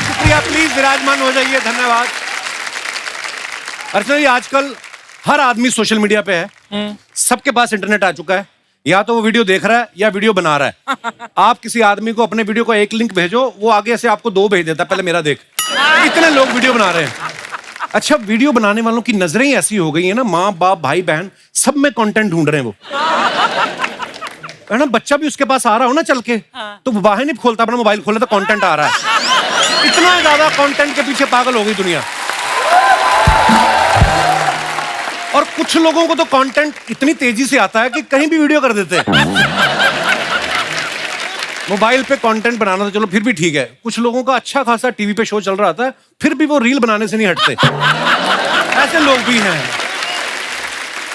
शुक्रिया, प्लीज विराजमान हो जाइए, धन्यवाद। अर्चना जी, आजकल हर आदमी सोशल मीडिया पे है, सबके पास इंटरनेट आ चुका है, या तो वो वीडियो देख रहा है या वीडियो बना रहा है। आप किसी आदमी को अपने वीडियो का एक लिंक भेजो, वो आगे से आपको 2 भेज देता, पहले मेरा देख। इतने लोग वीडियो बना रहे हैं। अच्छा, वीडियो बनाने वालों की नजरें ही ऐसी हो गई है ना, माँ बाप भाई बहन सब में कंटेंट ढूंढ रहे हैं वो, है ना। बच्चा भी उसके पास आ रहा हो ना चल के, तो वो बाहर नहीं खोलता, अपना मोबाइल खोले तो कंटेंट आ रहा है। इतना ज्यादा कंटेंट के पीछे पागल हो गई दुनिया। और कुछ लोगों को तो कंटेंट इतनी तेजी से आता है कि कहीं भी वीडियो कर देते हैं। मोबाइल पे कंटेंट बनाना तो चलो फिर भी ठीक है, कुछ लोगों का अच्छा खासा टीवी पे शो चल रहा था, फिर भी वो रील बनाने से नहीं हटते। ऐसे लोग भी हैं,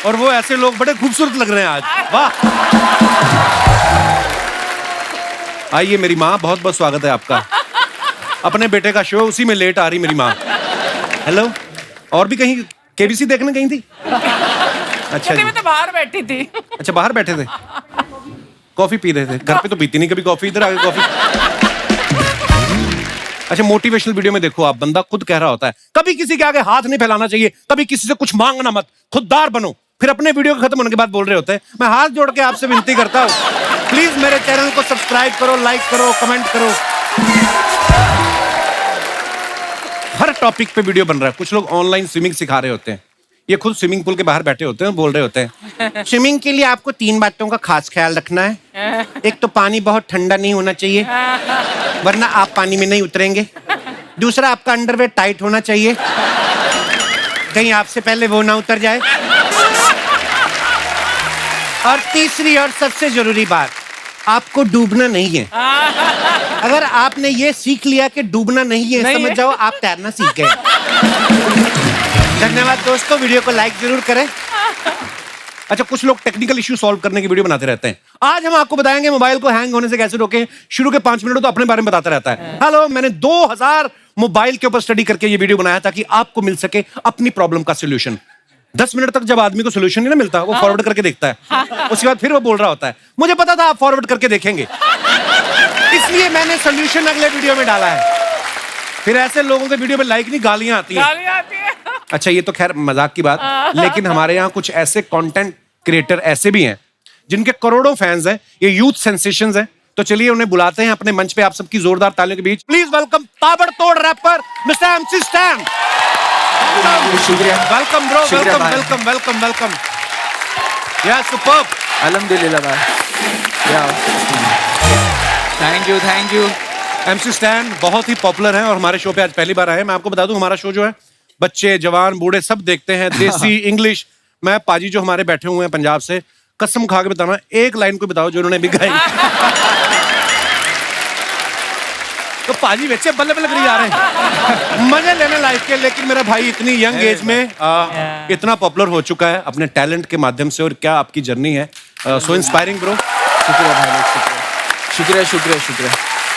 और वो ऐसे लोग बड़े खूबसूरत लग रहे हैं आज। वाह। आइए मेरी माँ, बहुत बहुत स्वागत है आपका। अपने बेटे का शो, उसी में लेट आ रही मेरी माँ। हेलो। और भी कहीं केबीसी देखने गई थी? अच्छा जी। मैं तो बाहर बैठी थी। अच्छा, बाहर बैठे थे, कॉफी पी रहे थे। घर पे तो पीती नहीं कभी कॉफी, इधर आके कॉफी। अच्छा, मोटिवेशनल वीडियो में देखो आप, बंदा खुद कह रहा होता है कभी किसी के आगे हाथ नहीं फैलाना चाहिए, कभी किसी से कुछ मांगना मत, खुददार बनो। फिर अपने वीडियो खत्म होने के बाद बोल रहे होते हैं मैं हाथ जोड़ के आपसे विनती करता हूँ, प्लीज मेरे चैनल को सब्सक्राइब करो, लाइक करो, कमेंट करो। हर टॉपिक पे वीडियो बन रहा है। कुछ लोग ऑनलाइन स्विमिंग सिखा रहे होते हैं, ये खुद स्विमिंग पूल के बाहर बैठे होते हैं, बोल रहे होते हैं स्विमिंग के लिए आपको 3 बातों का खास ख्याल रखना है। एक तो पानी बहुत ठंडा नहीं होना चाहिए, वरना आप पानी में नहीं उतरेंगे। दूसरा, आपका अंडरवेयर टाइट होना चाहिए, कहीं आपसे पहले वो ना उतर जाए। और तीसरी और सबसे जरूरी बात, आपको डूबना नहीं है। अगर आपने ये सीख लिया कि डूबना नहीं है, समझ जाओ आप तैरना सीख गए। धन्यवाद दोस्तों, वीडियो को लाइक जरूर करें। अच्छा, कुछ लोग टेक्निकल इश्यू सॉल्व करने की वीडियो बनाते रहते हैं। आज हम आपको बताएंगे मोबाइल को हैंग होने से कैसे रोकें। शुरू के 5 मिनट तो अपने बारे में बताता रहता है। हेलो, मैंने 2000 मोबाइल के ऊपर स्टडी करके ये वीडियो बनाया ताकि आपको मिल सके अपनी प्रॉब्लम का सोल्यूशन। 10 मिनट तक जब आदमी को सोल्यूशन नहीं ना मिलता, वो फॉरवर्ड करके देखता है, उसके बाद फिर वो बोल रहा होता है मुझे पता था आप फॉरवर्ड करके देखेंगे, इसलिए मैंने सोल्यूशन अगले वीडियो में डाला है। फिर ऐसे लोगों के वीडियो में लाइक नहीं, गालियां आती हैं। अच्छा, ये तो खैर मजाक की बात, लेकिन हमारे यहाँ कुछ ऐसे कंटेंट क्रिएटर ऐसे भी हैं जिनके करोड़ों फैंस हैं, ये यूथ सेंसेशंस हैं। तो चलिए उन्हें बुलाते हैं अपने मंच पे, आप सबकी जोरदार तालियों के बीच प्लीज वेलकम ताबड़तोड़ रैपर मिस्टर MC Stan। शुक्रिया। Welcome bro, welcome welcome welcome welcome. या सुपर्ब। अल्हम्दुलिल्लाह भाई। या थैंक यू। MC Stan बहुत ही पॉपुलर है और हमारे शो पे आज पहली बार आए हैं। मैं आपको बता दूं, हमारा शो जो है बच्चे जवान बूढ़े सब देखते हैं, देसी इंग्लिश। मैं पाजी जो हमारे बैठे हुए हैं पंजाब से, कसम खा के बताना, एक लाइन को बताओ जो उन्होंने भी गाई। तो पाजी बच्चे बल्ले बल्ले करी जा रहे हैं, मजे लेने लाइफ के। लेकिन मेरा भाई इतनी यंग एज में इतना पॉपुलर हो चुका है अपने टैलेंट के माध्यम से, और क्या आपकी जर्नी है, सो इंस्पायरिंग ब्रो। शुक्रिया भाई लोग, शुक्रिया।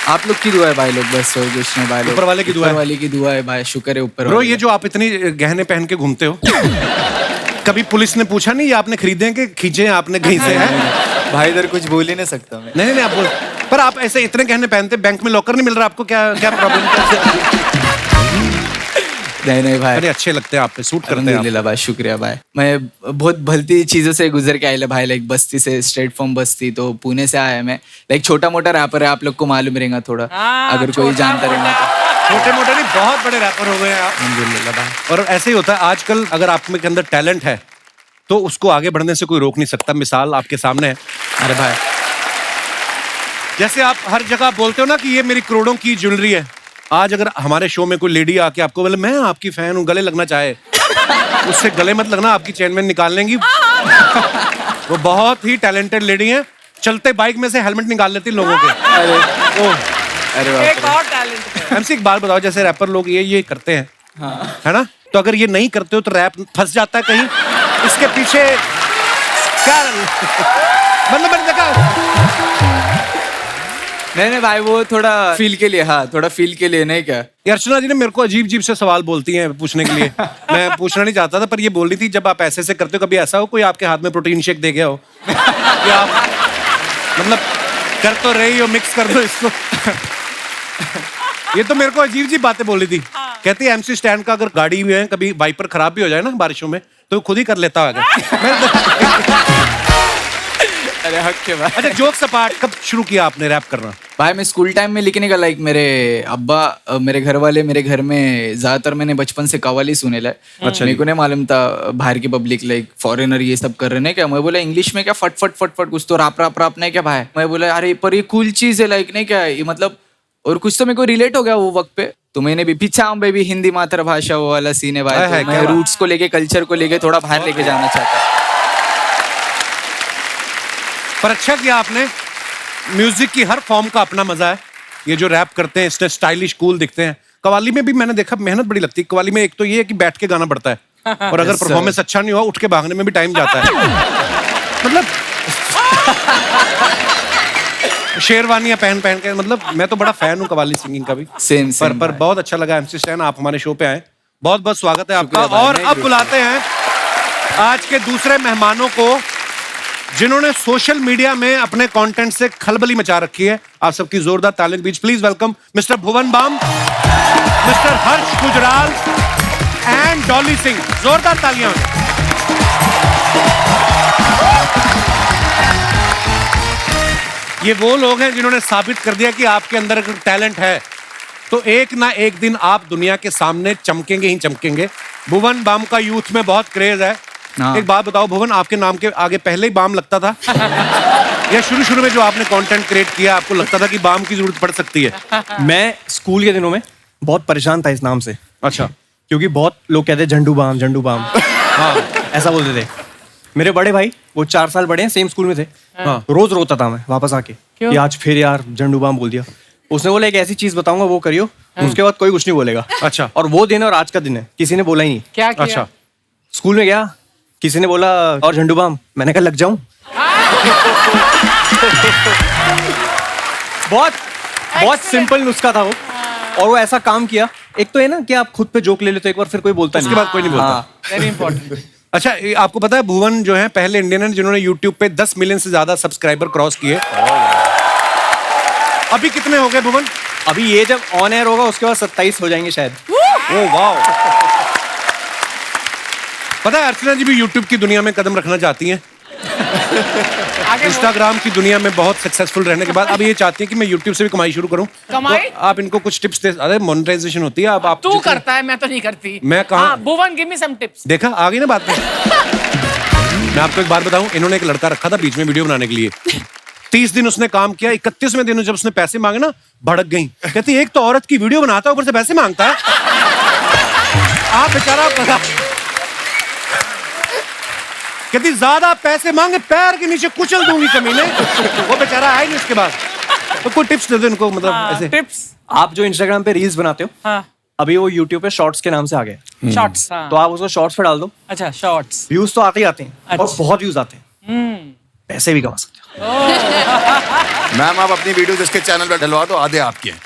आप लोग की दुआ है भाई लोग, बस और कुछ नहीं भाई लोग। ऊपर वाले की दुआ है भाई, शुक्र है ऊपर ब्रो। ये जो आप इतनी गहने पहन के घूमते हो, कभी पुलिस ने पूछा नहीं ये आपने खरीदे हैं कि खींचे आपने कहीं से? है भाई, इधर कुछ बोल ही नहीं सकता मैं। नहीं आप बोल, पर आप ऐसे इतने गहने पहनते, बैंक में लॉकर नहीं मिल रहा आपको? क्या प्रॉब्लम? नहीं भाई, अरे अच्छे लगते हैं आप पे, सूट करते हैं अल्हम्दुलिल्लाह भाई, शुक्रिया भाई। मैं बहुत भलती चीजों से गुजर के आया भाई, लाइक बस्ती से, स्ट्रेट फॉर्म बस्ती, तो पुणे से आया मैं। लाइक छोटा मोटा रैपर है, आप लोग को मालूम रहेगा थोड़ा, अगर कोई जानता रहेगा तो। छोटे मोटे नहीं, बहुत बड़े रैपर हो गए हैं आप। अल्हम्दुलिल्लाह भाई। और ऐसे ही होता है आजकल, अगर आप में के अंदर टैलेंट है तो उसको आगे बढ़ने से कोई रोक नहीं सकता। मिसाल आपके सामने है। अरे भाई, जैसे आप हर जगह बोलते हो ना कि ये मेरी करोड़ों की ज्वेलरी है, आज अगर हमारे शो में कोई लेडी आके आपको बोले मैं आपकी फैन हूँ, गले लगना चाहे, उससे गले मत लगना, आपकी चेन में निकाल लेंगी। वो बहुत ही टैलेंटेड लेडी है, चलते बाइक में से हेलमेट निकाल लेती लोगों के। अरे एक और टैलेंट MC एक बात बताओ, जैसे रैपर लोग ये करते हैं, है ना, तो अगर ये नहीं करते हो तो रैप फंस जाता है कहीं, इसके पीछे क्या मतलब देखा? नहीं भाई, वो थोड़ा फील के लिए, हाँ थोड़ा फील के लिए, नहीं क्या? ये अर्चना जी ने मेरे को अजीब से सवाल बोलती हैं पूछने के लिए। मैं पूछना नहीं चाहता था, पर ये बोल रही थी जब आप ऐसे से करते हो, कभी ऐसा हो कोई आपके हाथ में प्रोटीन शेक दे गया हो कि आप मतलब कर तो रही हो, मिक्स कर दो इसको। ये तो मेरे को अजीब अजीब बातें बोली थी। कहती है MC स्टैंड का अगर गाड़ी में कभी वाइपर खराब भी हो जाए ना बारिशों में तो खुद ही कर लेता है। अरे हक के भाई। अच्छा जोक्स अपार्ट, कब शुरू किया आपने रैप करना? भाई मैं स्कूल टाइम में लिखने का लाइक मेरे अब्बा मेरे घर वाले मेरे घर में ज्यादातर मैंने बचपन से कव्वाली सुने ला। अच्छा मेरे को नहीं मालूम था बाहर की पब्लिक लाइक फॉरेनर ये सब कर रहे हैं क्या। मैं बोला इंग्लिश में क्या फट फट फट फट कुछ तो राप राप राप नहीं क्या भाई। मैं बोला अरे पर ये कूल चीज है लाइक नहीं क्या ये मतलब। और कुछ तो मेरे को रिलेट हो गया वो वक्त पे। तो मैंने भी पीछा हूँ बेबी हिंदी मातृभाषा वो वाला सीन है भाई। तो मैं रूट्स को लेके कल्चर को लेके थोड़ा बाहर लेके जाना चाहता हूँ। पर अच्छा किया आपने। म्यूजिक की हर फॉर्म का अपना मजा है। ये जो रैप करते हैं इससे स्टाइलिश कूल दिखते हैं। कव्वाली में भी मैंने देखा मेहनत बड़ी लगती है। कव्वाली में एक तो ये है कि बैठ के गाना पड़ता है और अगर परफॉर्मेंस अच्छा नहीं हुआ उठ के भागने में भी टाइम जाता है। मतलब शेरवानियां पहन पहन के मतलब मैं तो बड़ा फैन हूँ कव्वाली सिंगिंग का भी। सेम पर बहुत अच्छा लगा MC स्टैन आप हमारे शो पे आए। बहुत बहुत स्वागत है आपका। और अब बुलाते हैं आज के दूसरे मेहमानों को जिन्होंने सोशल मीडिया में अपने कंटेंट से खलबली मचा रखी है। आप सबकी जोरदार तालियों के बीच please welcome mister Bhuvan Bam, mister Harsh Gujral and Dolly Singh. जोरदार तालियां। ये वो लोग हैं जिन्होंने साबित कर दिया कि आपके अंदर अगर टैलेंट है तो एक ना एक दिन आप दुनिया के सामने चमकेंगे ही चमकेंगे। भुवन बाम का यूथ में बहुत क्रेज है। एक बात बताओ भुवन, आपके नाम के आगे पहले ही बाम लगता था या शुरू में जो आपने कंटेंट क्रिएट किया आपको लगता था कि बाम की जरूरत पड़ सकती है? मैं स्कूल के दिनों में बहुत परेशान था इस नाम से। अच्छा। क्योंकि बहुत लोग कहते झंडू बाम झंडू बाम। हाँ ऐसा बोलते थे। मेरे बड़े भाई वो 4 साल बड़े हैं सेम स्कूल में थे। हाँ। रोज रोता था मैं वापस आके कि आज फिर यार झंडू बाम बोल दिया। उसने बोला एक ऐसी चीज बताऊंगा वो करियो, उसके बाद कोई कुछ नहीं बोलेगा। अच्छा। और वो दिन और आज का दिन है किसी ने बोला ही नहीं। क्या किया? अच्छा। स्कूल में गया किसी ने बोला और झंडू बाम, मैंने कहा लग जाऊं। बहुत बहुत सिंपल नुस्खा था वो और वो ऐसा काम किया। एक तो है ना कि आप खुद पे जोक ले लेते हो एक बार फिर कोई बोलता नहीं, उसके बाद कोई नहीं बोलता। हाँ। Very important. अच्छा आपको पता है भुवन जो है पहले इंडियन है जिन्होंने YouTube पे 10 मिलियन से ज्यादा सब्सक्राइबर क्रॉस किए। अभी कितने हो गए भुवन? अभी ये जब ऑन एयर होगा उसके बाद 27 हो जाएंगे शायद। Oh wow. पता है अर्चना जी भी YouTube की दुनिया में कदम रखना चाहती हैं। इंस्टाग्राम की दुनिया में बहुत सक्सेसफुल रहने के बाद अब ये चाहती है कि मैं YouTube से भी कमाई शुरू करूं। कमाई? तो आप इनको कुछ टिप्स दे। अरे मोनेटाइजेशन होती है। अब आप तू करता है मैं तो नहीं करती। मैं कहाँ? भुवन गिव मी सम टिप्स। देखा आ गई ना बात में। मैं आपको एक बात बताऊं, इन्होंने एक लड़का रखा था बीच में वीडियो बनाने के लिए। 30 दिन उसने काम किया। 31वें दिन जब उसने पैसे मांगे ना भड़क गई। कहती एक तो औरत की वीडियो बनाता है ऊपर से पैसे मांगता है। आप बेचारा कहती ज्यादा पैसे मांगे पैर के नीचे कुचल दूंगी कमीने। वो बेचारा आया नहीं उसके बाद। तो कोई टिप्स दे दो इनको मतलब ऐसे। टिप्स। आप जो इंस्टाग्राम पे रील्स बनाते हो हाँ। अभी वो यूट्यूब पे शॉर्ट्स के नाम से आ गए। शॉर्ट्स। तो आप उसको शॉर्ट्स पे डाल दो। अच्छा शॉर्ट्स। व्यूज तो आते ही आते हैं और अच्छा। बहुत व्यूज आते हैं। पैसे भी कमा सकते हो। मैम आप अपनी वीडियो जिसके चैनल पे डलवा दो आधे आपके हैं।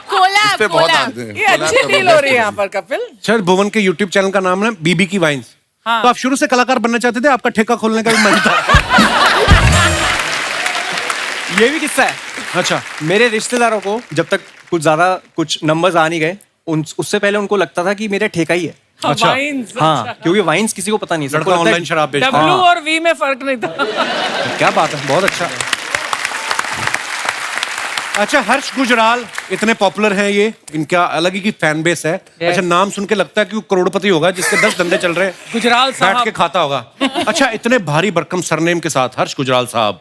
कोलैब पे बहुत कोलैब आते हैं। ये अच्छी डील हो रही है यहाँ पर कपिल। सर भुवन के YouTube चैनल का नाम है बीबी की वाइन्स। हाँ। तो आप शुरू से कलाकार बनना चाहते थे? आपका ठेका खोलने का भी मन था? ये भी किस्सा है। अच्छा। मेरे रिश्तेदारों को जब तक कुछ नंबर्स आ नहीं गए उससे पहले उनको लगता था कि मेरा ठेका ही है। अच्छा। वाइन्स। हाँ क्योंकि वाइन्स किसी को पता नहीं। सबको लड़का लगता है ऑनलाइन शराब बेचता है। W और V में फर्क नहीं था। क्या बात है, बहुत अच्छा। अच्छा हर्ष गुजराल इतने पॉपुलर हैं ये, इनका अलग ही की फैन बेस है। अच्छा नाम सुन के लगता है कि वो करोड़पति होगा जिसके 10 धंधे चल रहे हैं। गुजराल बैठ साहब। के खाता होगा। अच्छा इतने भारी भरकम सरनेम के साथ हर्ष गुजराल साहब,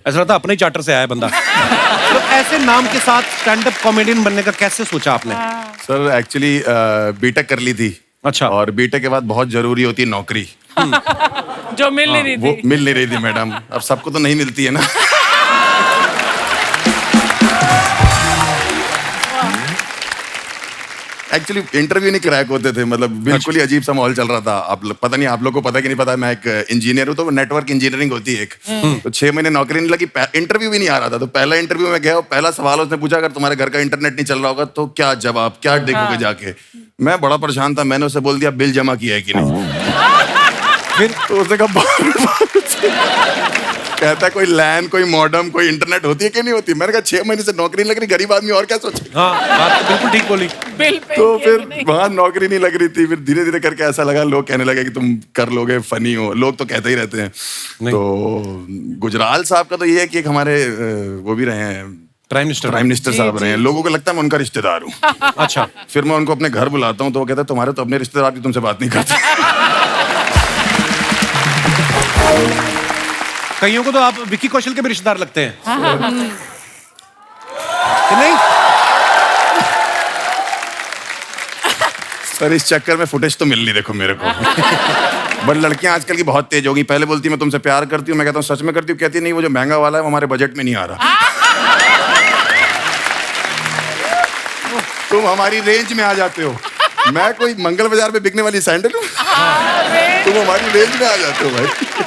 ऐसा लगता है अपने ही चार्टर से आया बंदा। तो ऐसे नाम के साथ स्टैंड अप कॉमेडियन बनने का कैसे सोचा आपने? सर एक्चुअली बीटेक कर ली थी। अच्छा। और बीटेक के बाद बहुत जरूरी होती है नौकरी। जो मिल नहीं रही वो थी। मिल नहीं रही थी मैडम। अब सबको तो नहीं मिलती है ना। एक्चुअली इंटरव्यू नहीं क्रैक होते थे। मतलब बिल्कुल ही अजीब सा माहौल चल रहा था। पता नहीं आप लोग को पता कि नहीं पता, मैं एक इंजीनियर हूँ तो नेटवर्क इंजीनियरिंग होती है एक। तो 6 महीने नौकरी नहीं लगी, इंटरव्यू भी नहीं आ रहा था। तो पहला इंटरव्यू में गया और पहला सवाल उसने पूछा अगर तुम्हारे घर का इंटरनेट नहीं चल रहा होगा तो क्या जवाब, क्या देखोगे जाके? मैं बड़ा परेशान था। मैंने उसे बोल दिया बिल जमा किया है कि नहीं। फिर तो उसने कहा कहता कोई लैन, कोई मॉडम, कोई इंटरनेट होती है कि नहीं होती? मैंने कहा 6 महीने से नौकरी नहीं लग रही, गरीब आदमी और क्या सोचे। हाँ, बात तो बिल्कुल ठीक बोली। बिल पे तो फिर वहां नौकरी नहीं लग रही थी, फिर धीरे धीरे करके ऐसा लगा, लोग कहने लगे कि तुम कर लोगे, फनी हो, लोग तो कहते ही रहते हैं। तो गुजराल साहब का तो ये है कि एक हमारे वो भी रहे हैं, प्राइम मिनिस्टर साहब रहे हैं, लोगों को लगता है मैं उनका रिश्तेदार हूँ। अच्छा, फिर मैं उनको अपने घर बुलाता हूँ तो वो कहता है तुम्हारे तो अपने रिश्तेदार भी तुमसे बात नहीं करते। कईयों को तो आप विक्की कौशल के भी रिश्तेदार लगते हैं कि नहीं? सर इस चक्कर में फुटेज तो मिल नहीं, देखो मेरे को। बट लड़कियां आजकल की बहुत तेज हो गई। पहले बोलती मैं तुमसे प्यार करती हूँ, मैं कहता हूँ सच में करती हूँ, कहती नहीं वो जो महंगा वाला है वो हमारे बजट में नहीं आ रहा। तुम हमारी रेंज में आ जाते हो। मैं कोई मंगल बाजार में बिकने वाली सैंडल हूँ? तुम हमारी रेंज में आ जाते हो भाई।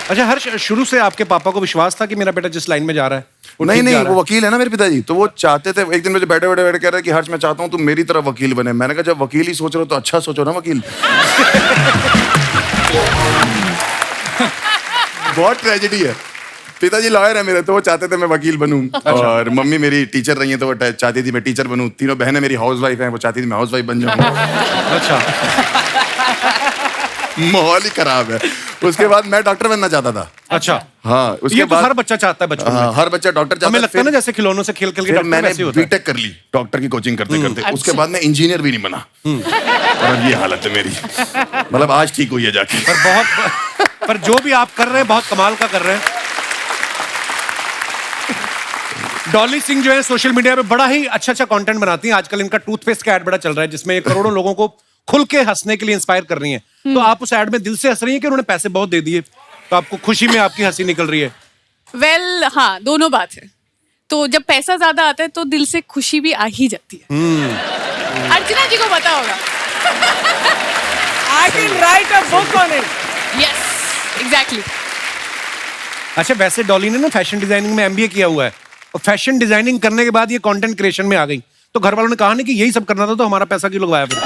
अच्छा हर्ष, शुरू से आपके पापा को विश्वास था कि मेरा बेटा जिस लाइन में जा रहा है वो नहीं ठीक नहीं जा रहा वो वकील है ना मेरे पिताजी, तो वो चाहते थे। एक दिन मुझे बैठे बैठे कह रहे कि हर्ष मैं चाहता हूँ तुम मेरी तरह वकील बने। मैंने कहा जब वकील ही सोच रहे हो तो अच्छा सोचो ना वकील। बहुत ट्रेजेडी है। पिताजी लॉयर है मेरे, तो वो चाहते थे मैं वकील बनूं। और मम्मी मेरी टीचर रही है तो वो चाहती थी मैं टीचर बनूं। तीनों बहनें मेरी हाउस वाइफ हैं, वो चाहती थी मैं हाउस वाइफ बन जाऊं। है। अच्छा माहौल ही खराब है। उसके बाद मैं डॉक्टर बनना चाहता था। अच्छा, हाँ उसके ये तो बाद हर बच्चा चाहता है बचपन में। हर बच्चा डॉक्टर चाहता हमें है। लगता है ना जैसे खिलौनों से खेल खेल के फिर डॉक्टर मैंने वैसे ही होता है। बीटेक कर ली डॉक्टर की कोचिंग करते करते। उसके बाद मैं इंजीनियर भी नहीं बना। और अब ये हालत है मेरी। मतलब आज ठीक हुई है जाके। पर जो भी आप कर रहे हैं बहुत कमाल का कर रहे हैं। डॉली सिंह जो है सोशल मीडिया पे बड़ा ही अच्छा कंटेंट बनाती हैं। आजकल इनका टूथपेस्ट का ऐड बड़ा चल रहा है जिसमें ये करोड़ों लोगों को खुल के हंसने के लिए इंस्पायर कर रही हैं। तो आप उस ऐड में दिल से हंस रही हैं कि उन्होंने पैसे बहुत दे दिए तो आपको खुशी में आपकी हंसी निकल रही है? वेल हाँ, दोनों बात है। तो जब पैसा ज्यादा आता है तो दिल से खुशी भी आ ही जाती है। अर्चना जी को पता होगा। I can write a book on it. Yes exactly. अच्छा वैसे डॉली ने ना फैशन डिजाइनिंग में एमबीए किया हुआ है और फैशन डिजाइनिंग करने के बाद ये कंटेंट क्रिएशन में आ गई। तो घर वालों ने कहा नहीं कि यही सब करना था तो हमारा पैसा क्यों लगवाया? फिर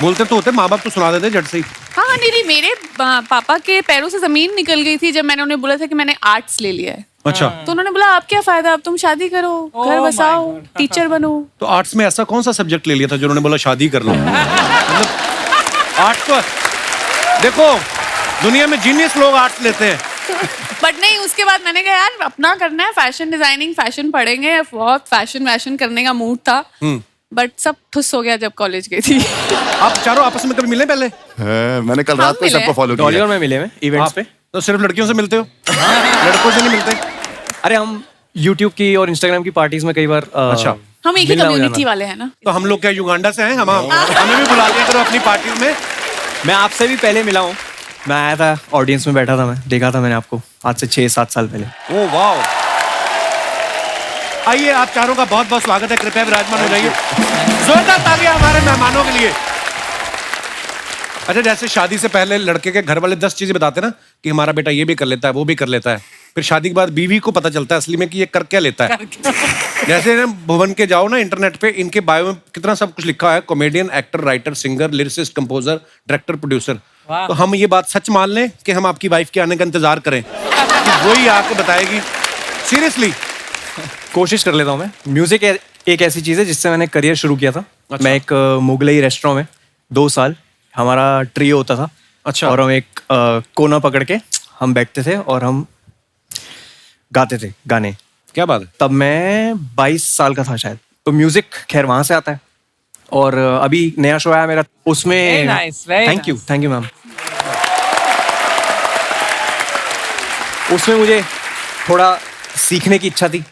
बोलते तो होते, माँ बाप तो सुना देते झट से ही। हाँ नहीं, मेरे पापा के पैरों से जमीन निकल गई थी जब मैंने उन्हें बोला था कि मैंने आर्ट्स ले लिया है। अच्छा, तो उन्होंने बोला आप क्या फायदा, अब तुम शादी करो, घर बसाओ, टीचर बनो। तो आर्ट्स में ऐसा कौन सा सब्जेक्ट ले लिया था जो उन्होंने बोला शादी कर लो? मतलब आर्ट्स तो देखो दुनिया में जीनियस लोग आर्ट्स लेते हैं। बट नहीं, उसके बाद मैंने कहा यार अपना करना है, फैशन डिजाइनिंग, फैशन पढ़ेंगे। बहुत फैशन करने का मूड था बट सब ठुस हो गया जब कॉलेज गई थी। आप चारों आपस में कभी मिले पहले? मैंने कल रात को मिले सबको फॉलो डॉली किया। और मैं मिले में इवेंट्स पे। तो सिर्फ लड़कियों से मिलते हो? लड़कों से नहीं मिलते? अरे हम YouTube की और Instagram की पार्टीज में कई बार अच्छा। हम एक ही मिलना हो कम्युनिटी जाना। वाले हैं ना। तो हम लोग क्या युगांडा से हैं? हमें भी बुला लिया करो अपनी पार्टी में। मैं आपसे भी पहले मिला हूँ। मैं आया था, ऑडियंस में बैठा था, मैं देखा था मैंने आपको आज से 6-7 साल पहले। Oh wow. आइए आप चारों का बहुत बहुत स्वागत है, कृपया विराजमान हो जाइए। जोरदार तालियां हमारे मेहमानों के लिए। अच्छा जैसे शादी से पहले लड़के के घर वाले 10 चीजें बताते ना कि हमारा बेटा ये भी कर लेता है वो भी कर लेता है, फिर शादी के बाद बीवी को पता चलता है असली में कि ये कर क्या लेता है। जैसे ना भुवन के जाओ ना इंटरनेट पे, इनके बायो में कितना सब कुछ लिखा है, comedian, actor, writer, singer, lyricist, composer, director, producer. तो हम ये बात सच मान लें कि हम आपकी वाइफ के आने का इंतजार करें कि वही आके बताएगी? सीरियसली कोशिश कर लेता हूँ मैं। म्यूजिक एक ऐसी चीज़ है जिससे मैंने करियर शुरू किया था। अच्छा। मैं एक मुगलई रेस्टोरेंट में 2 साल हमारा ट्रियो होता था। अच्छा। और हम एक कोना पकड़ के हम बैठते थे और हम गाते थे गाने। क्या बात है। तब मैं 22 साल का था शायद। तो म्यूजिक खैर वहां से आता है। और अभी नया शो आया मेरा, उसमें Very nice, very thank you ma'am. उसमें मुझे थोड़ा सीखने की इच्छा थी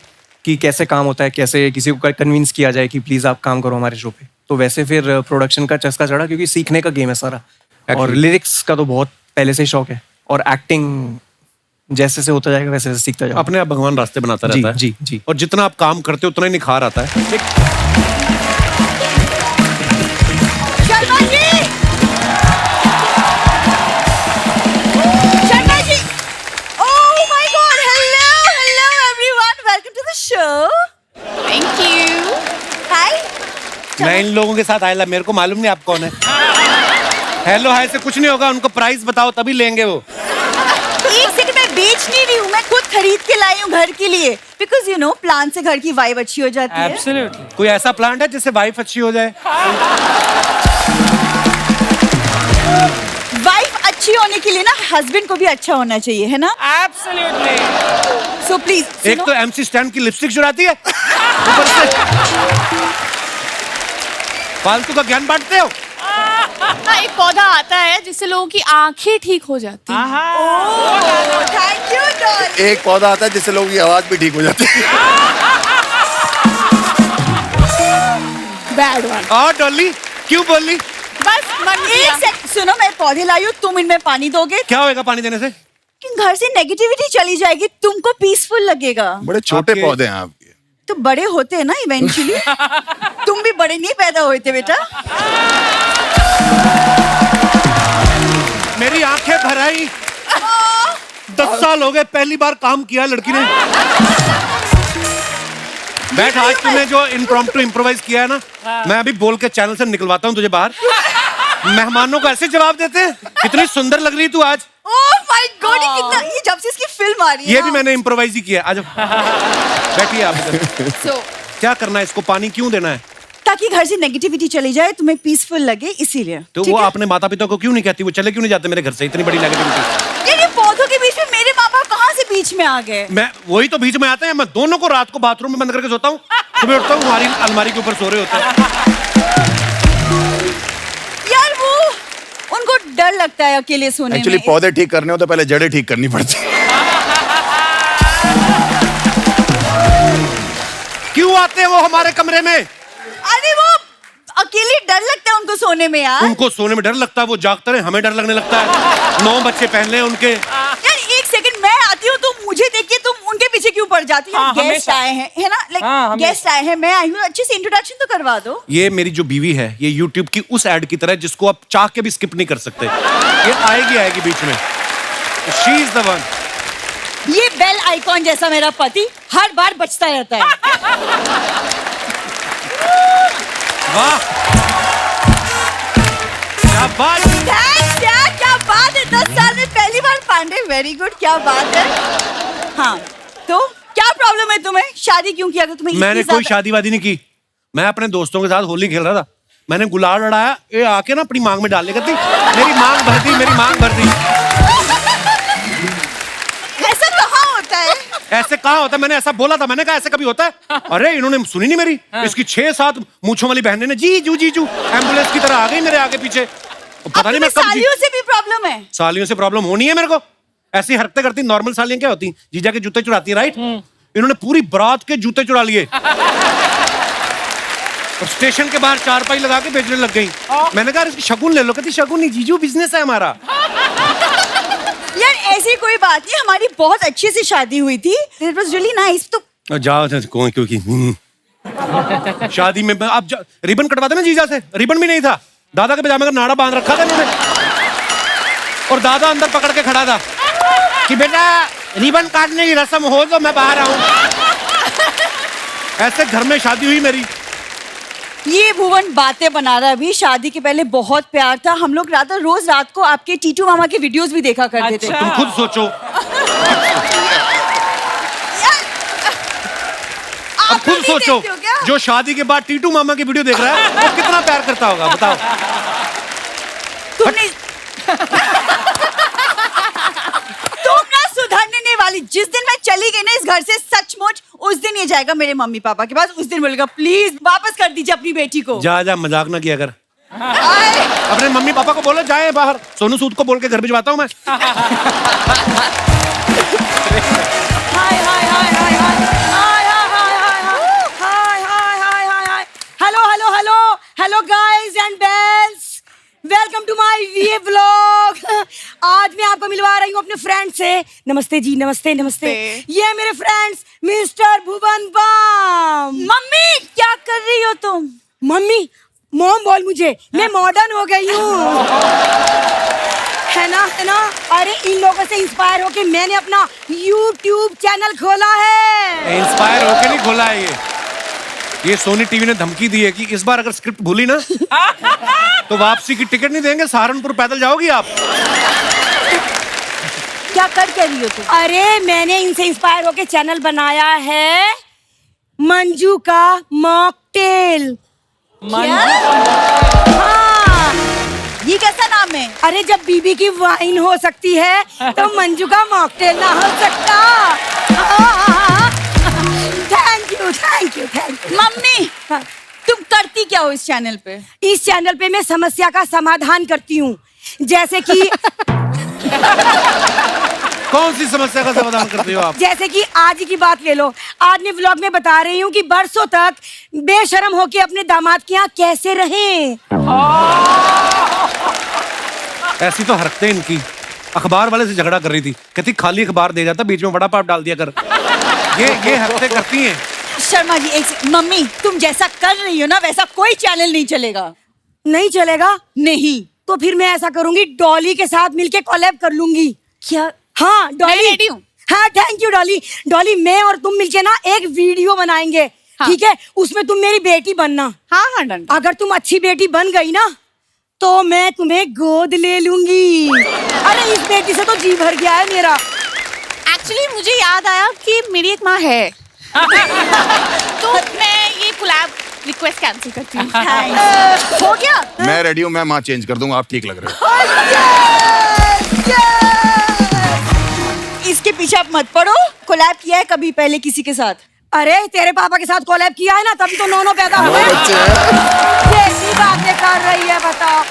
कि कैसे काम होता है, कैसे किसी को कन्विंस किया जाए कि प्लीज आप काम करो हमारे शो पे। तो वैसे फिर प्रोडक्शन का चस्का चढ़ा क्योंकि सीखने का गेम है सारा। और लिरिक्स का तो बहुत पहले से ही शौक है और एक्टिंग जैसे से होता जाएगा वैसे वैसे सीखता जाएगा। अपने आप भगवान रास्ते बनाता रहता है। जी जी। और जितना आप काम करते हो उतना ही निखार आता है। Sharma ji, Sharma ji, oh my god, hello everyone, welcome to the show. Thank you. Hi. मैं इन लोगों के साथ आया, मेरे को मालूम नहीं आप कौन है। हेलो हाय से कुछ नहीं होगा, उनको प्राइस बताओ तभी लेंगे वो। एक सेकंड, मैं बेच नहीं रही हूँ, मैं खुद खरीद के लाई हूँ घर के लिए, बिकॉज यू नो प्लांट से घर की वाइब अच्छी हो जाती है। Absolutely. कोई ऐसा प्लांट है जिससे वाइफ अच्छी हो जाए? वाइफ अच्छी होने के लिए ना हस्बैंड को भी अच्छा होना चाहिए, है ना? Absolutely. सो प्लीज एक तो MC स्टैन की लिपस्टिक चुराती है, ऊपर से फालतू का ज्ञान बांटते हो। हाँ, एक पौधा आता है जिससे लोगों की आंखें ठीक हो जाती हैं। Thank you doll. एक पौधा आता है जिससे लोगों की आवाज भी ठीक हो जाती है। Bad one. और डॉली क्यों बोली? बस मन एक किया। सेकंड सुनो, मैं पौधे लाई हूँ, तुम इनमें पानी दोगे? क्या होएगा पानी देने से? कि घर से नेगेटिविटी चली जाएगी, तुमको पीसफुल लगेगा। बड़े छोटे आपके- पौधे हैं आपके। तो बड़े होते हैं ना इवेंचुअली। तुम भी बड़े नहीं पैदा हुए थे बेटा। मेरी आंखें भर आई। 10 साल हो गए, पहली बार काम किया लड़की ने। बैठ, आज तूने जो इम्प्रॉम्प्टू इम्प्रोवाइज किया है ना, मैं अभी बोल के चैनल से निकलवाता हूँ तुझे बाहर। मेहमानों को ऐसे जवाब देते हैं। कितनी सुंदर लग रही तू आज। ओह माय गॉड, ये कितना, ये जब से इसकी फिल्म आ रही है ये ना। भी मैंने इम्प्रोवाइज ही किया। आज बैठिए आप इधर। So, क्या करना है, इसको पानी क्यों देना है? ताकि घर से नेगेटिविटी चली जाए, तुम्हें पीसफुल लगे, इसीलिए। तो ठीक वो है? अपने माता पिता को क्यों नहीं कहती? वो चले क्यों नहीं जाते मेरे घर से? इतनी बड़ी नेगेटिविटी। यार ये पौधों के बीच में मेरे माँ बाप कहाँ से बीच में आ गए? मैं वही तो बीच में आते हैं। मैं दोनों को रात को बाथरूम में बंद करके सोता हूँ, सुबह उठता हूँ हमारी अलमारी के ऊपर सो रहे होते हैं। यार वो उनको डर लगता है अकेले सोने एक्चुअली में। पौधे ठीक करने हो तो पहले जड़ें ठीक करनी पड़ती है। क्यों आते हैं वो हमारे कमरे में? अरे वो अकेले डर लगता है उनको सोने में यार। उनको सोने में डर लगता है, वो जागते रहे, हमें डर लगने लगता है। 9 बच्चे पहन ले उनके। यार एक सेकंड, मैं आती हूँ तो मुझे देख के तुम उनके पीछे क्यों पड़ जाती हो? हाँ, गेस्ट हमेशा। आए हैं, है ना? लाइक हाँ, हमेशा। गेस्ट आए हैं, मैं आई हूँ, अच्छे से इंट्रोडक्शन तो करवा दो। ये मेरी जो बीवी है, ये YouTube की उस एड की तरह है जिसको आप चाह के भी स्किप नहीं कर सकते। ये आएगी बीच में। She is the one. ये बेल आइकॉन जैसा मेरा पति हर बार बचता रहता है। वाह, क्या बात। थैंक्स यार, क्या बात है, 10 साल में पहली बार पांडे, वेरी गुड, क्या बात है। हाँ, तो क्या प्रॉब्लम है तुम्हें? शादी क्यों किया? अगर तुम्हें इतनी मैंने कोई ज्यादा- शादी वादी नहीं की। मैं अपने दोस्तों के साथ होली खेल रहा था। मैंने गुलाल लड़ाया, ये आके ना अपनी मांग में डालने करती, मेरी मांग भर दी, मेरी मांग भर दी। ऐसा कहाँ होता है? ऐसे कहाँ होता है? मैंने ऐसा बोला था, मैंने कहा ऐसे कभी होता है? अरे इन्होंने सुनी नहीं मेरी। इसकी 6-7 मूंछों वाली बहनें ने जीजू जीजू एम्बुलेंस की तरह आ गई मेरे आगे पीछे। पता नहीं मैं कब सालियों से भी प्रॉब्लम है। सालियों से प्रॉब्लम होनी है मेरे को। ऐसी हरकतें करती नॉर्मल सालियां क्या होती? जीजा के जूते चुराती है, राइट? इन्होंने पूरी बारात के जूते चुरा लिए और स्टेशन के बाहर चारपाई लगा के बेचने लग गई। मैंने कहा इसकी शगुन ले लो। कहती शगुन नहीं जीजू, बिजनेस है हमारा। यार ऐसी कोई बात नहीं, हमारी बहुत अच्छी से शादी हुई थी। It was really nice. तो जाओ कौन क्योंकि शादी में अब रिबन कटवाते ना जीजा से, रिबन भी नहीं था। दादा के पजामे का नाड़ा बांध रखा था इन्होंने और दादा अंदर पकड़ के खड़ा था कि बेटा रिबन काटने की रस्म हो तो मैं बाहर आऊं। ऐसे घर में शादी हुई मेरी। ये भुवन बातें बना रहा है। अभी शादी के पहले बहुत प्यार था। हम लोग रोज रात को आपके टीटू मामा के वीडियोस भी देखा करते थे। अच्छा। तुम खुद सोचो, अब आप खुद लोग नहीं सोचो, देखते हो क्या? जो शादी के बाद टीटू मामा की वीडियो देख रहा है वो कितना प्यार करता होगा, बताओ। तुमने तुम ना सुधरने नहीं वाली। जिस दिन मैं चली गई ना इस घर से, सचमुच उस दिन ये जाएगा मेरे मम्मी पापा के पास। उस दिन बोलेगा प्लीज वापस कर दीजिए अपनी बेटी को। जा जा, मजाक ना किया कर। आए। अपने मम्मी पापा को बोलो जाए बाहर। सोनू सूद को बोल के घर भिजवाता हूँ मैं। Hi hi hi hi hi hi hi hi hi hi hi hi hi. Hello hello hello hello guys and bells, welcome to my वीए व्लॉग। आज मैं आपको मिलवा रही हूँ अपने फ्रेंड से। नमस्ते जी, नमस्ते नमस्ते। ये है मेरे friends mister Bhuvan balm. Mummy क्या कर रही हो तुम? मम्मी मॉम बोल मुझे, मैं मॉडर्न हो गई हूँ। है ना, है ना? अरे इन लोगों से इंस्पायर होके मैंने अपना YouTube चैनल खोला है। इंस्पायर होके नहीं खोला है ये सोनी टीवी ने धमकी दी है कि इस बार अगर स्क्रिप्ट भूली ना तो वापसी की टिकट नहीं देंगे, सहारनपुर पैदल जाओगी आप। क्या रही हो तुम? अरे मैंने इनसे इंस्पायर होके चैनल बनाया है मंजू का मॉकटेल। हाँ, ये कैसा नाम है? अरे जब बीबी की वाइन हो सकती है तो मंजू का मॉकटेल ना हो सकता। Thank you thank you thank you. Mummy तुम करती क्या हो इस चैनल पे? इस चैनल पे मैं समस्या का समाधान करती हूँ, जैसे कि कौन सी समस्या का समाधान करते हो आप? जैसे कि आज ही की बात ले लो। आज मैं व्लॉग में बता रही हूँ कि बरसों तक बेशर्म होके अपने दामाद के यहाँ कैसे रहें। ऐसी तो हरकतें इनकी। अखबार वाले से झगड़ा कर रही थी, कहती खाली अखबार दे जाता, बीच में बड़ा पाप डाल दिया कर। ये हरकतें करती हैं। शर्मा जी मम्मी तुम जैसा कर रही हो ना वैसा कोई चैनल नहीं चलेगा। नहीं चलेगा? नहीं। तो फिर मैं ऐसा करूंगी, डॉली के साथ मिलके कोलैब कर लूंगी। क्या? हाँ डॉली मैं ready हूँ। हाँ थैंक यू डॉली। डॉली मैं और तुम मिलके ना एक वीडियो बनाएंगे। हाँ। ठीक है, उसमें तुम मेरी बेटी बनना। हाँ हाँ डन। अगर तुम अच्छी बेटी बन गई ना तो मैं तुम्हें गोद ले लूंगी। अरे इस बेटी से तो जी भर गया है मेरा। एक्चुअली मुझे याद आया कि मेरी एक माँ है तो मैं ये कोलैब रिक्वेस्ट कैंसिल करती हूँ। हो गया? मैं रेडी हूँ, मैं माँ चेंज कर दूंगा, आप ठीक लग रहे हो। इसके पीछे आप मत पड़ो। कोलैब किया है कभी पहले किसी के साथ? अरे तेरे पापा के साथ कोलैब किया है ना, तभी तो नौनो पैदा हुए। कैसी बातें कर रही है बताओ।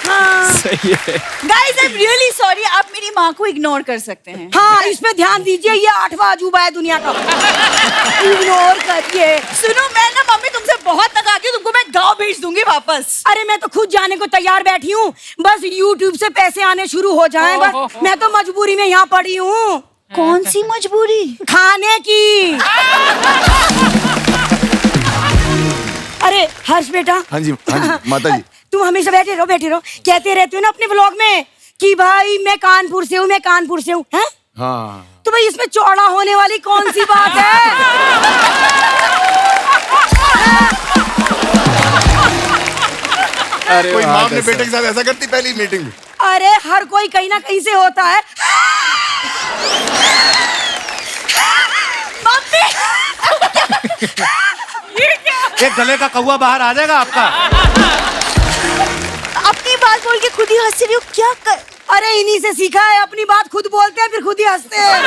हाँ। सही है। Guys I am really sorry, आप मेरी माँ को इग्नोर कर सकते हैं। हाँ इस पे ध्यान दीजिए, ये 8वां अजूबा है दुनिया का। इग्नोर करिए। सुनो मैं ना मम्मी तुमसे बहुत नगाती हूँ, तुमको मैं गाँव भेज दूंगी वापस। अरे मैं तो खुद जाने को तैयार बैठी हूँ, बस YouTube से पैसे आने शुरू हो जाएं बस। मैं तो मजबूरी में यहाँ पड़ी हूँ। कौन सी मजबूरी? खाने की। अरे हर्ष बेटा। हाँ जी माता जी। तुम हमेशा बैठे रहो कहते रहते हो ना अपने व्लॉग में कि भाई मैं कानपुर से हूँ, मैं कानपुर से हूँ। हैं? हाँ तो भाई इसमें चौड़ा होने वाली कौन सी बात है? कोई माँ अपने बेटे के साथ ऐसा करती पहली मीटिंग में? अरे हर कोई कहीं ना कहीं से होता है। ये गले का कौवा बाहर आ जाएगा आपका। अपनी बात बोल के खुद ही हंस रही हो, क्या कर? अरे इन्हीं से सीखा है, अपनी बात खुद बोलते हैं फिर खुद ही हंसते हैं।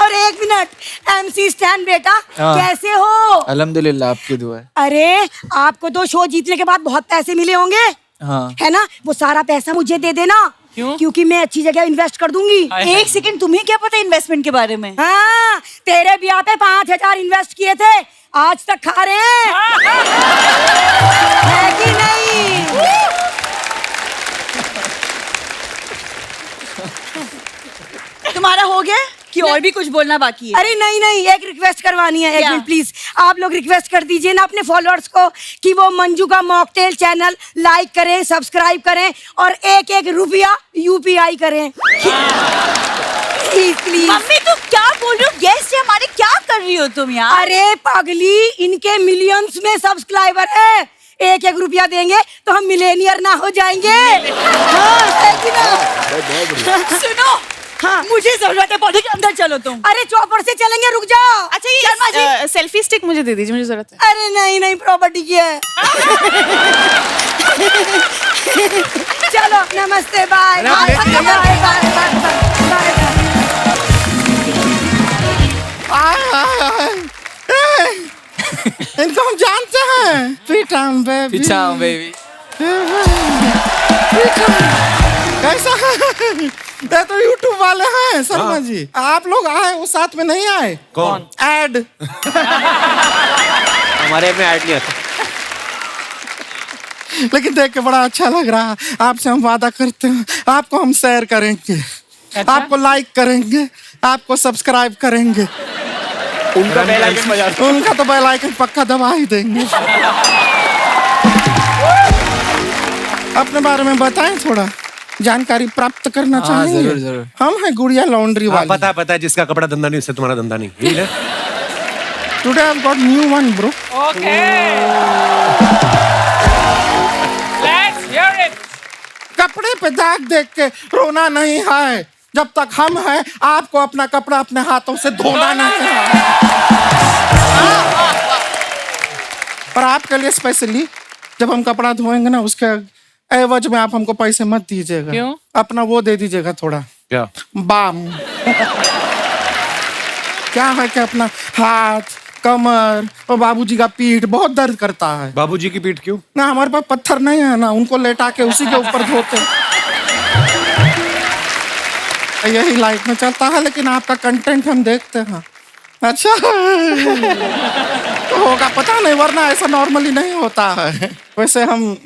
और एक मिनट, MC स्टैन बेटा कैसे हो? अल्हम्दुलिल्लाह, आपकी दुआ है। अरे आपको तो शो जीतने के बाद बहुत पैसे मिले होंगे। हाँ। है ना? वो सारा पैसा मुझे दे देना। क्यों? क्योंकि मैं अच्छी जगह इन्वेस्ट कर दूंगी। एक सेकंड, तुम्हें क्या पता इन्वेस्टमेंट के बारे में? हाँ तेरे ब्याह पे 5000 इन्वेस्ट किए थे, आज तक खा रहे हैं। है कि नहीं? तुम्हारा हो गया कि और भी कुछ बोलना बाकी है? अरे नहीं नहीं, एक रिक्वेस्ट करवानी है। एक क्या? मिनट प्लीज, आप लोग रिक्वेस्ट कर दीजिए ना अपने फॉलोअर्स को कि वो मंजू का मॉकटेल चैनल लाइक करें, सब्सक्राइब करें और एक एक रुपया UPI करें। Please please. मम्मी तुम क्या बोल रही हो? गेस्ट है हमारे, क्या कर रही हो तुम यार? अरे पागली, इनके मिलियंस में सब्सक्राइबर है, एक एक रुपया देंगे तो हम मिलेनियर ना हो जाएंगे। हाँ, है कि ना? सुनो, हाँ। मुझे जरूरत है, पौधे के अंदर चलो तुम। अरे चौपर से चलेंगे, रुक जाओ। अच्छा शर्मा ये सेल्फी स्टिक मुझे दे दीजिए, मुझे जरूरत है। अरे नहीं नहीं, प्रॉपर्टी की है। चलो नमस्ते, बाय अरे आप बाय लेके बाय जाइए। Bye bye bye. इनको हम जानते हैं। पीटम बेबी, पीछा बेबी। कैसा है? ये तो YouTube वाले हैं शर्मा जी। आप लोग आए, वो साथ में नहीं आए? कौन? ऐड। हमारे में ऐड नहीं आता। लेकिन देख के बड़ा अच्छा लग रहा है। आपसे हम वादा करते हैं, आपको हम शेयर करेंगे, आपको लाइक करेंगे, आपको सब्सक्राइब करेंगे। उनका बेल आइकन बजा दो। उनका तो बेल आइकन पक्का दबा ही देंगे। अपने बारे में बताएं, थोड़ा जानकारी प्राप्त करना चाहेंगे। जरूर जरूर। हम हैं गुड़िया लॉन्ड्री हाँ, वाले। पता है, जिसका कपड़ा धंधा नहीं उससे तुम्हारा धंधा नहीं। यही है। Today I got new one bro. Okay. Let's hear it. कपड़े पे दाग देख के रोना नहीं है, जब तक हम हैं आपको अपना कपड़ा अपने हाथों से धोना नहीं है। और आपके लिए स्पेशली जब हम कपड़ा धोएंगे ना, उसके एवज में आप हमको पैसे मत दीजिएगा। क्यों? अपना वो दे दीजिएगा थोड़ा, क्या? बाम। क्या है कि अपना हाथ, कमर और बाबूजी का पीठ बहुत दर्द करता है। बाबूजी की पीठ क्यों? ना हमारे पास पत्थर नहीं है ना, उनको लेटा के उसी के ऊपर धोते। यही लाइफ में चलता है, लेकिन आपका कंटेंट हम देखते हैं। अच्छा तो होगा पता नहीं, वरना ऐसा नॉर्मली नहीं होता है। वैसे हम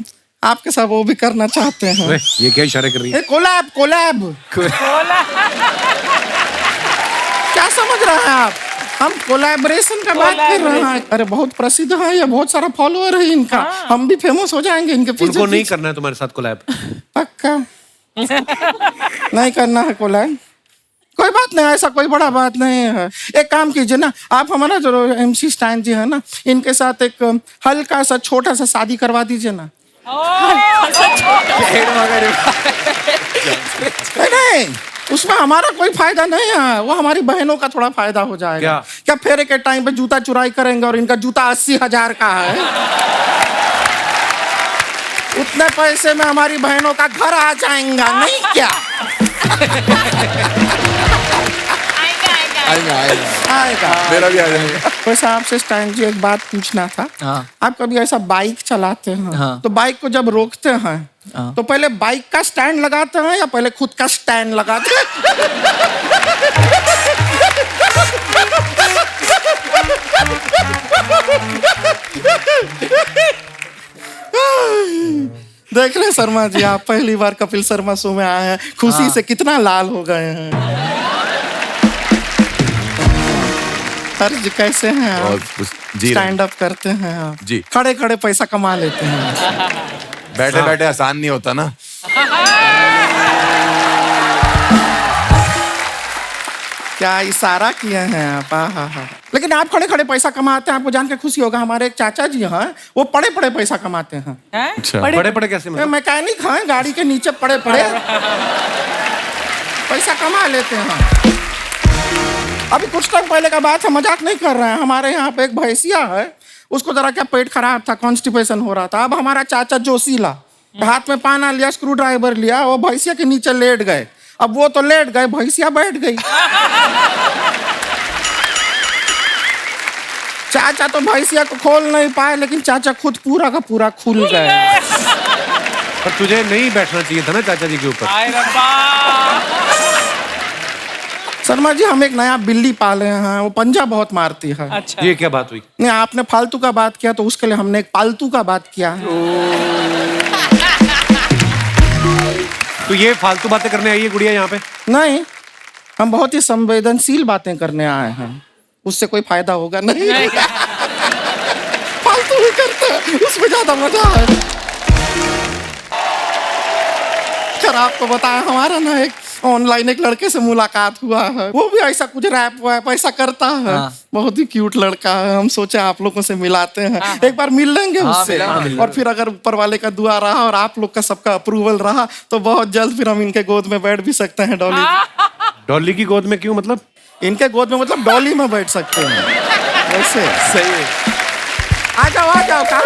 आपके साथ वो भी करना चाहते हैं। अरे, ये क्या इशारे कर रही है? कोलैब कोलैब क्या समझ रहे हैं आप? हम कोलैबोरेशन का बात कर रहे हैं। अरे बहुत प्रसिद्ध है ये, बहुत सारा फॉलोअर है इनका। हम भी फेमस हो जाएंगे इनके पीछे। उनको नहीं करना है तुम्हारे साथ कोलैब? पक्का नहीं करना है कोलैब? कोई बात नहीं, ऐसा कोई बड़ा बात नहीं है। एक काम कीजिए ना, आप हमारा जो MC स्टैन जी है ना, इनके साथ एक हल्का सा छोटा सा शादी करवा दीजिए ना। नहीं, उसमें हमारा कोई फायदा नहीं है, वो हमारी बहनों का थोड़ा फायदा हो जाएगा। क्या फेरे के टाइम पे जूता चुराई करेंगे और इनका जूता 80,000 का है। उतने पैसे में हमारी बहनों का घर आ जाएगा, नहीं क्या? आएगा। मेरा भी आ जाएगा। वैसे आपसे स्टैन जी एक बात पूछना था। हाँ। आप कभी ऐसा बाइक चलाते हैं हाँ। तो बाइक को जब रोकते हैं तो पहले बाइक का स्टैंड लगाते हैं या पहले खुद का स्टैंड लगाते हैं? देख रहे हैं शर्मा जी, आप पहली बार कपिल शर्मा शो में आए हैं, खुशी से कितना लाल हो गए हैं। सर जी कैसे हैं आप? जी स्टैंड अप करते हैं आप? जी। खड़े खड़े पैसा कमा लेते हैं। बैठे बैठे आसान नहीं होता ना। क्या इशारा किए हैं आप? हाँ। लेकिन आप खड़े खड़े पैसा कमाते हैं, आपको जान के खुशी होगा। हमारे एक चाचा जी हैं, वो पड़े पड़े पैसा कमाते हैं। बड़े बड़े कैसे मतलब? मैकेनिक हैं, गाड़ी के नीचे पड़े पड़े पैसा कमा लेते हैं। अभी कुछ टाइम पहले का बात है, मजाक नहीं कर रहे हैं। हमारे यहाँ पे एक भैंसिया है, उसको जरा क्या पेट खराब था, कॉन्स्टिपेशन हो रहा था। अब हमारा चाचा जोशीला हाथ में पाना लिया, स्क्रू ड्राइवर लिया, वो भैंसिया के नीचे लेट गए। अब वो तो लेट गए, भैंसिया बैठ गई। चाचा तो भैंसिया को खोल नहीं पाए, लेकिन चाचा खुद पूरा का पूरा खुल गए। पर तुझे नहीं बैठना चाहिए था ना चाचा जी के ऊपर। शर्मा जी, हम एक नया बिल्ली पाले हैं, वो पंजा बहुत मारती है। अच्छा। ये क्या बात हुई? नहीं, आपने फालतू का बात किया तो उसके लिए हमने एक पालतू का बात किया है। तो ये फालतू बातें करने आई है गुड़िया यहाँ पे? नहीं, हम बहुत ही संवेदनशील बातें करने आए हैं, उससे कोई फायदा होगा नहीं। फालतू ही करते हैं, उसमें ज्यादा मजा है। खैर, आपको बताया, हमारा ना एक ऑनलाइन एक लड़के से मुलाकात हुआ है, वो भी ऐसा कुछ रैप वैप ऐसा करता है। बहुत ही क्यूट लड़का है, हम सोचे आप लोगों से मिलाते हैं। एक बार मिल लेंगे उससे, और फिर अगर ऊपर वाले का दुआ रहा और आप लोग का सबका अप्रूवल रहा तो बहुत जल्द फिर हम इनके गोद में बैठ भी सकते हैं। डॉली डॉली की गोद में क्यों मतलब? इनके गोद में मतलब डॉली में बैठ सकते हैं। वैसे सही है। आ जाओ कहाँ?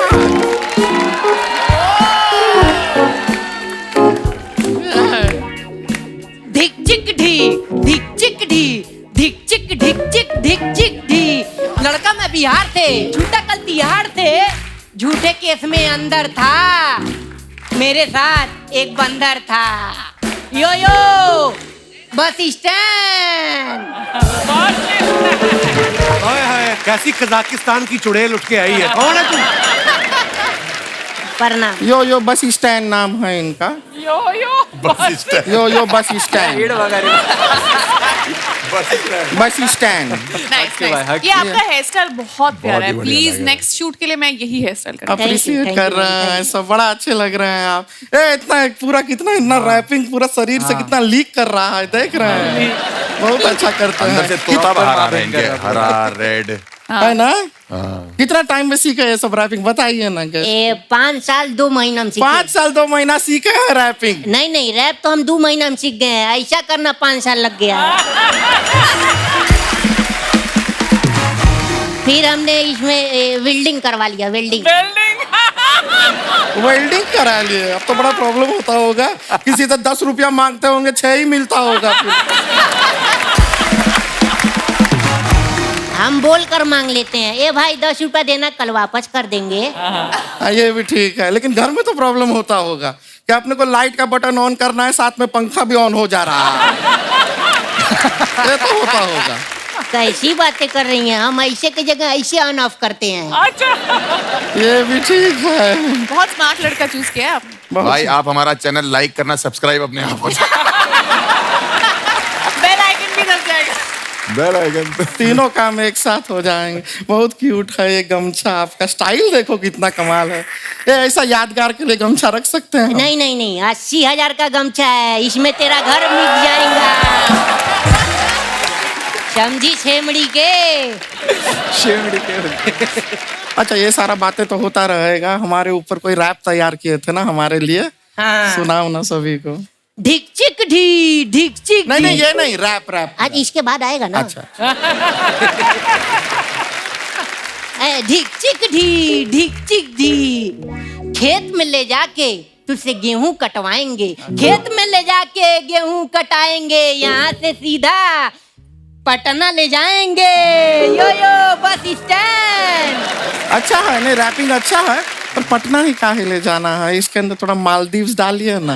धिक चिक ढी, धिक चिक ढी, धिक चिक ढिक चिक धिक चिक ढी। लड़का मैं बिहार थे, झूठा कल तिहाड़ थे, झूठे केस में अंदर था, मेरे साथ एक बंदर था। यो यो बस स्टैंड। हाय हाय, कैसी कजाकिस्तान की चुड़ैल उठ के आई है। कौन है तू? प्रणाम। यो बस स्टैंड नाम है इनका। यो bus stand. Bus stand. Nice. ये आपका हेयर स्टाइल बहुत प्यारा है। प्लीज नेक्स्ट शूट के लिए मैं यही हेयर स्टाइल करूंगा। अप्रिशिएट कर रहे हैं, सब बड़ा अच्छे लग रहे हैं आप। इतना पूरा कितना इतना रैपिंग पूरा शरीर से कितना लीक कर रहा है, देख रहे हैं। बहुत अच्छा करते हैं। अंदर से तोता बाहर आ रहा है इनके, हरा रेड। है ना? कितना टाइम में सीखे ये सब रैपिंग बताइए ना? 5 साल 2 महीना में सीखे। 5 साल 2 महीना सीखे हैं रैपिंग? नहीं रैप तो हम 2 महीना में सीख गए हैं, ऐसा करना 5 साल लग गया। फिर हमने इसमें वेल्डिंग करवा लिया, वेल्डिंग। वेल्डिंग करा लिए। अब तो बड़ा प्रॉब्लम होता होगा, किसी से 10 रुपया मांगते होंगे, 6 ही मिलता होगा फिर। हम बोल कर मांग लेते हैं, ए भाई 10 रुपया देना, कल वापस कर देंगे। ये भी ठीक है, लेकिन घर में तो प्रॉब्लम होता होगा कि अपने को लाइट का बटन ऑन करना है, साथ में पंखा भी ऑन हो जा रहा है। ये तो होता होगा। कैसी बातें कर रही हैं, हम ऐसे की जगह ऐसे ऑन ऑफ करते हैं। ये भी ठीक है। बहुत स्मार्ट लड़का चूज किया आपने। भाई आप हमारा चैनल लाइक करना, सब्सक्राइब अपने आप हो जाए। बेल आइकन भी दब जाएगा। Bell icon. तीनों काम एक साथ हो जाएंगे। बहुत क्यूट है ये गमछा, आपका स्टाइल देखो कितना कमाल है। ये ऐसा यादगार के लिए गमछा रख सकते हैं हम? नहीं 80,000 का गमछा है, इसमें तेरा घर मिट जाएगा। समझी छेमड़ी के। अच्छा, ये सारा बातें तो होता रहेगा। हमारे ऊपर कोई रैप तैयार किए थे ना हमारे लिए? हाँ। सुनाओ ना सभी को। ढिक चिक ढी, ढिक चिक नहीं ढी। ये नहीं, रैप। आज इसके बाद आएगा ना। अच्छा। ढिक चिक ढी, ढिक चिक ढी। खेत में ले जाके तुझसे गेहूं कटवाएंगे, खेत में ले जाके गेहूं कटाएंगे, यहाँ से सीधा पटना ले जाएंगे। यो बस स्टैंड। अच्छा है, नहीं रैपिंग अच्छा है, पर पटना ही काहे ले जाना है? इसके अंदर थोड़ा मालदीव्स डालिए ना।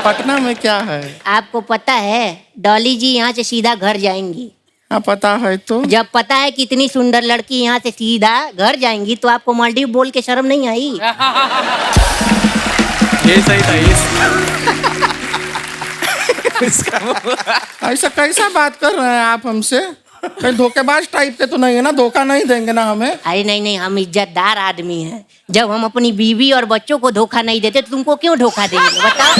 पटना में क्या है? आपको पता है डॉली जी यहाँ से सीधा घर जाएंगी? हाँ पता है। तो जब पता है कि इतनी सुंदर लड़की यहाँ से सीधा घर जाएंगी, तो आपको मालदीव बोल के शर्म नहीं आई? ये सही था। ऐसा कैसा बात कर रहे हैं आप हमसे? कहीं धोखेबाज टाइप के तो नहीं है ना? धोखा नहीं देंगे ना हमें? अरे नहीं, हम इज्जतदार आदमी हैं। जब हम अपनी बीवी और बच्चों को धोखा नहीं देते तो तुमको क्यों धोखा देंगे, बताओ?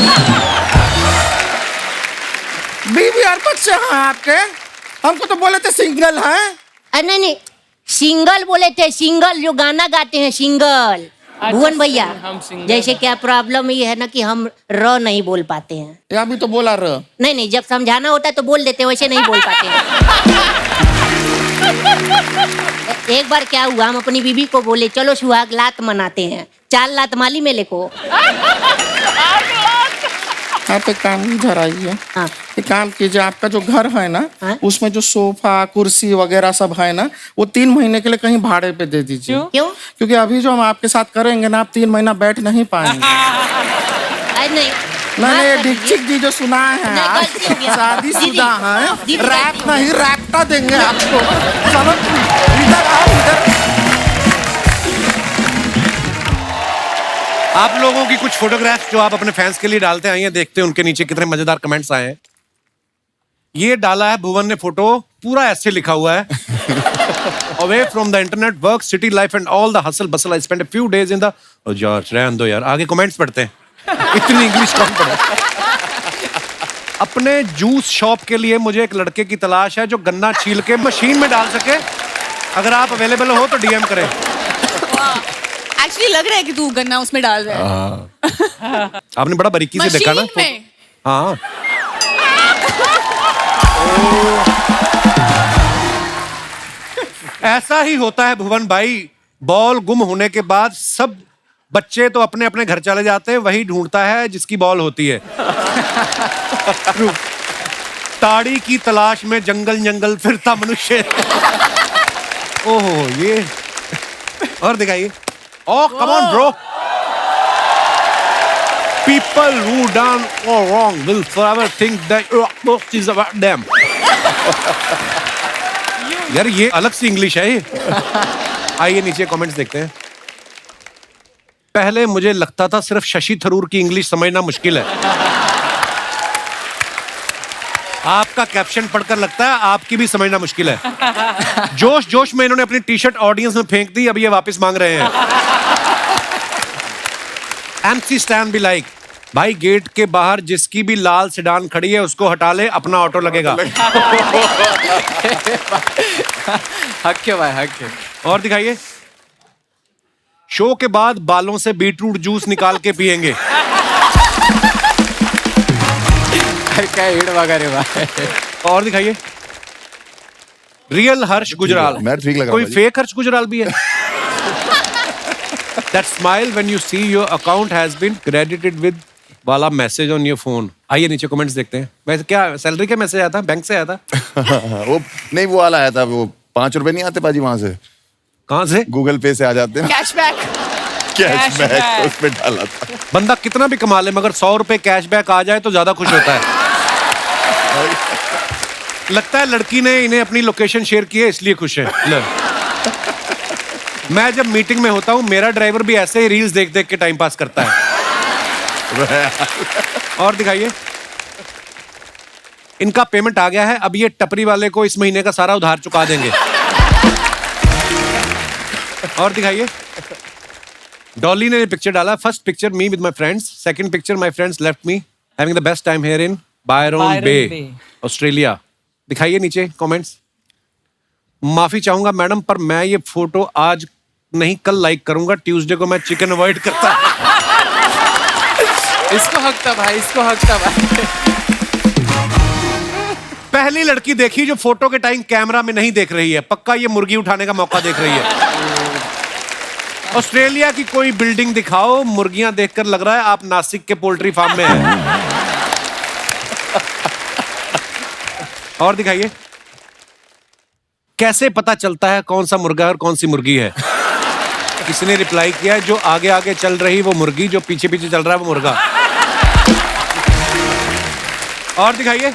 बीवी और बच्चे हैं आपके? हमको तो बोले थे सिंगल हैं। अरे नहीं, सिंगल बोले थे, सिंगल जो गाना गाते हैं, सिंगल। भुवन भैया, जैसे क्या प्रॉब्लम ये है ना कि हम र नहीं बोल पाते हैं। या भी तो बोला र। नहीं, जब समझाना होता है तो बोल देते हैं, वैसे नहीं बोल पाते हैं। एक बार क्या हुआ, हम अपनी बीबी को बोले चलो सुहाग लात मनाते हैं। 4 लात माली मेले को। आप एक काम इधर आइए। हाँ। एक काम कीजिए, आपका जो घर है ना, हाँ? उसमें जो सोफा कुर्सी वगैरह सब है ना, वो 3 महीने के लिए कहीं भाड़े पे दे दीजिए। क्यों? क्योंकि अभी जो हम आपके साथ करेंगे ना, आप 3 महीना बैठ नहीं पाएंगे। अरे नहीं, मैंने दीक्षित जी जो सुना है, नहीं, आप गलती हो गया। शादीशुदा हैं, दीदी, रैप नहीं रैपटा देंगे आपको। चलो इधर आओ, इधर। आप लोगों की कुछ फोटोग्राफ्स जो आप अपने फैंस के लिए डालते आइए, देखते हैं उनके नीचे कितने मजेदार कमेंट्स आए हैं। ये डाला है भुवन ने फोटो, पूरा ऐसे लिखा हुआ है, away from the internet, work, city life and all the hustle bustle, I spend a few days in the. George रहने दो यार, आगे कमेंट्स पढ़ते हैं। इतनी इंग्लिश कौन पढ़े? अपने जूस शॉप के लिए मुझे एक लड़के की तलाश है जो गन्ना छील के मशीन में डाल सके। अगर आप अवेलेबल हो तो डीएम करें। एक्चुअली लग रहा है कि तू गन्ना उसमें डाल रहा है। आपने बड़ा बारीकी से देखा ना? मशीन में? हाँ। ऐसा ही होता है भुवन भाई, बॉल गुम होने के बाद सब बच्चे तो अपने अपने घर चले जाते हैं, वही ढूंढता है जिसकी बॉल होती है। ताड़ी की तलाश में जंगल जंगल फिरता मनुष्य। ओहो, ये और दिखाइए। Oh, come on, bro. People who done or wrong will forever think that book is about them. यार ये अलग सी इंग्लिश है ये। आइए नीचे कमेंट्स देखते हैं। पहले मुझे लगता था सिर्फ शशि थरूर की इंग्लिश समझना मुश्किल है। आपका कैप्शन पढ़कर लगता है आपकी भी समझना मुश्किल है। जोश जोश में इन्होंने अपनी टी शर्ट ऑडियंस में फेंक दी, अब ये वापस मांग रहे हैं। MC Stan भी लाइक, भाई गेट के बाहर जिसकी भी लाल सेडान खड़ी है उसको हटा ले, अपना ऑटो लगेगा। हक के भाई, हक के। और दिखाइए, शो के बाद बालों से बीटरूट जूस निकाल के पिएंगे। क्या हेड वगैरह भाई। और दिखाइए, रियल हर्ष गुजराल। मैं ठीक लग रहा कोई हूँ फेक हर्ष गुजराल भी है? That smile when you see your account has been credited with वाला मैसेज ऑन योर फोन। आइए नीचे कमेंट्स देखते हैं। वैसे क्या सैलरी का मैसेज आया था, बैंक से आया था? वो नहीं, वो वाला आया था, वो 5 रुपए नहीं आते पाजी वहां से, कहाँ से? गूगल पे से आ जाते हैं, कैशबैक। कैशबैक उस पे डाला था। बंदा कितना भी कमा ले मगर 100 रुपए कैशबैक आ जाए तो ज्यादा खुश होता है। लगता है लड़की ने इन्हें अपनी लोकेशन शेयर की है इसलिए खुश है। मैं जब मीटिंग में होता हूँ मेरा ड्राइवर भी ऐसे ही रील्स देख देख के टाइम पास करता है। और दिखाइए, इनका पेमेंट आ गया है, अब ये टपरी वाले को इस महीने का सारा उधार चुका देंगे। और दिखाइए, डॉली ने पिक्चर डाला, first picture me with my friends, second picture my friends left me having the best time here in Byron Bay, Australia. दिखाइए नीचे कमेंट्स। माफी चाहूंगा मैडम, पर मैं ये फोटो आज नहीं कल लाइक करूंगा, ट्यूसडे को मैं चिकन अवॉइड करता। इसको हक था भाई, इसको हक था भाई। पहली लड़की देखी जो फोटो के टाइम कैमरा में नहीं देख रही है, पक्का ये मुर्गी उठाने का मौका देख रही है। ऑस्ट्रेलिया की कोई बिल्डिंग दिखाओ, मुर्गियां देखकर लग रहा है आप नासिक के पोल्ट्री फार्म में हैं। और दिखाइए, कैसे पता चलता है कौन सा मुर्गा और कौन सी मुर्गी है? किसने रिप्लाई किया, जो आगे आगे चल रही वो मुर्गी, जो पीछे पीछे चल रहा है वो मुर्गा। और दिखाइए,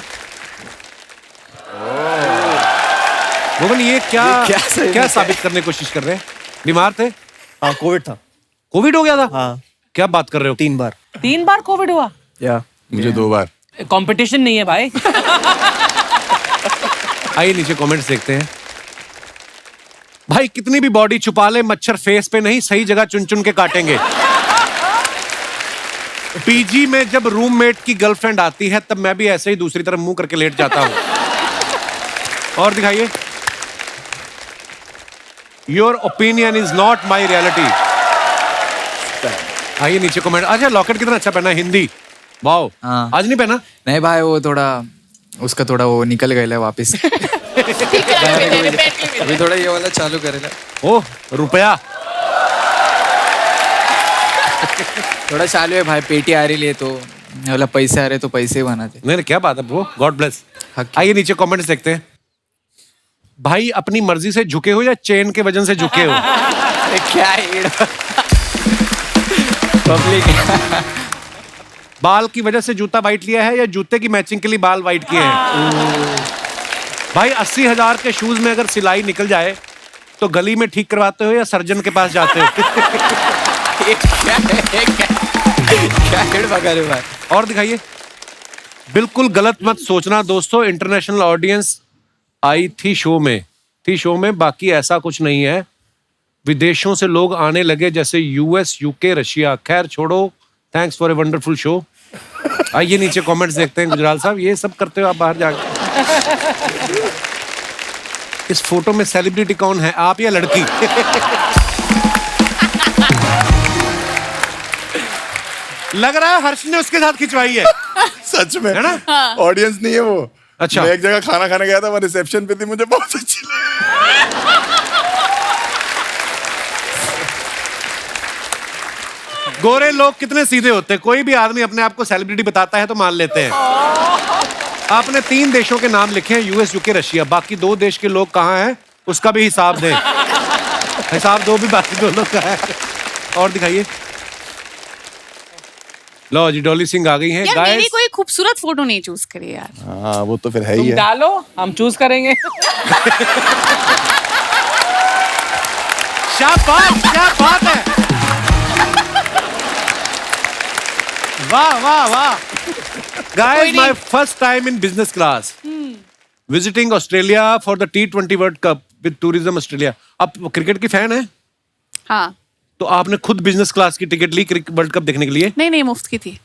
मोहन ये क्या साबित करने की कोशिश कर रहे हैं? बीमार थे? हाँ, कोविड था। कोविड हो गया था? हाँ। क्या बात कर रहे हो? 3 बार। 3 बार कोविड हुआ? या मुझे 2 बार। कंपटीशन नहीं है भाई। आइए नीचे कमेंट्स देखते हैं। भाई कितनी भी बॉडी छुपा ले, मच्छर फेस पे नहीं सही जगह चुन चुन के काटेंगे। पीजी में जब रूममेट की गर्लफ्रेंड आती है तब मैं भी ऐसे ही दूसरी तरफ मुंह करके लेट जाता हूं। और दिखाइए, your opinion is not my reality. आइए नीचे कमेंट। अच्छा, लॉकेट कितना अच्छा पहना है, हिंदी। वाओ। हाँ। आज नहीं पहना? नहीं भाई, वो थोड़ा उसका थोड़ा वो निकल गया वापस। अभी थोड़ा ये वाला चालू करेगा। ओह, रुपया थोड़ा चालू है भाई, पेटी आ रही है तो वाला पैसे आ रहे तो पैसे ही बनाते। नहीं, क्या बात है ब्रो, गॉड ब्लेस। आइए नीचे कमेंट्स देखते हैं। भाई अपनी मर्जी से झुके हो या चेन के वजन से झुके हो? क्या पब्लिक। बाल की वजह से जूता वाइट लिया है या जूते की मैचिंग के लिए बाल वाइट किए हैं? भाई 80,000 के शूज में अगर सिलाई निकल जाए तो गली में ठीक करवाते हो या सर्जन के पास जाते हो? भाई। और दिखाइए, बिल्कुल गलत मत सोचना दोस्तों, इंटरनेशनल ऑडियंस आई थी शो में, बाकी ऐसा कुछ नहीं है। विदेशों से लोग आने लगे जैसे यूएस, यूके, रशिया। खैर छोड़ो, thanks for a wonderful show. आइए नीचे कमेंट्स देखते हैं। गुजराल साहब, ये सब करते हो आप बाहर जाकर? इस फोटो में सेलिब्रिटी कौन है, आप या लड़की? लग रहा है हर्ष ने उसके साथ खिंचवाई है। सच में है ना? ऑडियंस नहीं है वो। अच्छा। मैं एक जगह खाना खाने गया था, वो रिसेप्शन पे थी, मुझे बहुत अच्छी लगी। गोरे लोग कितने सीधे होते हैं, कोई भी आदमी अपने आप को सेलिब्रिटी बताता है तो मान लेते हैं। आपने 3 देशों के नाम लिखे हैं, यूएस, यूके, रशिया। बाकी 2 देश के लोग कहाँ हैं उसका भी हिसाब दें। हिसाब दो भी बाकी 2 लोग कहाँ हैं। और दिखाइए, लो जी, डॉली सिंह आ गई हैं। यार मेरी कोई खूबसूरत फोटो नहीं चूज करी यार। हाँ, वो तो फिर है ही तुम है। डालो, हम चूज करेंगे। शाबाश, क्या बात है, वाह वाह वाह। Guys, my first time in business class. Visiting Australia for the T20 World Cup with Tourism Australia. आप क्रिकेट की फैन है? हाँ। तो आपने खुद बिजनेस क्लास की टिकट ली वर्ल्ड कप देखने के लिए? नहीं, मुफ्त की थी।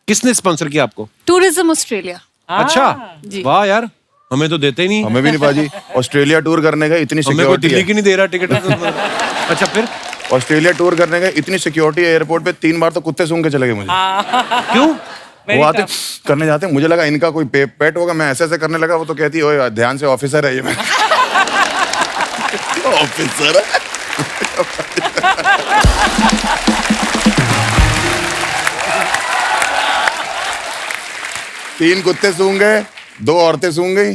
किसने स्पॉन्सर किया आपको? Tourism Australia. अच्छा, जी। वाह यार, हमें तो देते ही नहीं। हमें भी नहीं बाजी, ऑस्ट्रेलिया टूर करने का इतनी हमें कोई सिक्योरिटी दिल्ली है। की नहीं दे रहा टिकट। अच्छा फिर ऑस्ट्रेलिया टूर करने का इतनी सिक्योरिटी है एयरपोर्ट पे, 3 बार तो कुत्ते सूंघ के चले गए मुझे। क्यों? वो आते करने जाते हैं, मुझे लगा इनका कोई पेट होगा, मैं ऐसे ऐसे करने लगा, वो तो कहती है ओए ध्यान से, ऑफिसर है ये। मैं ऑफिसर है। तीन कुत्ते सूंघ गए, 2 औरतें सूंघ गई,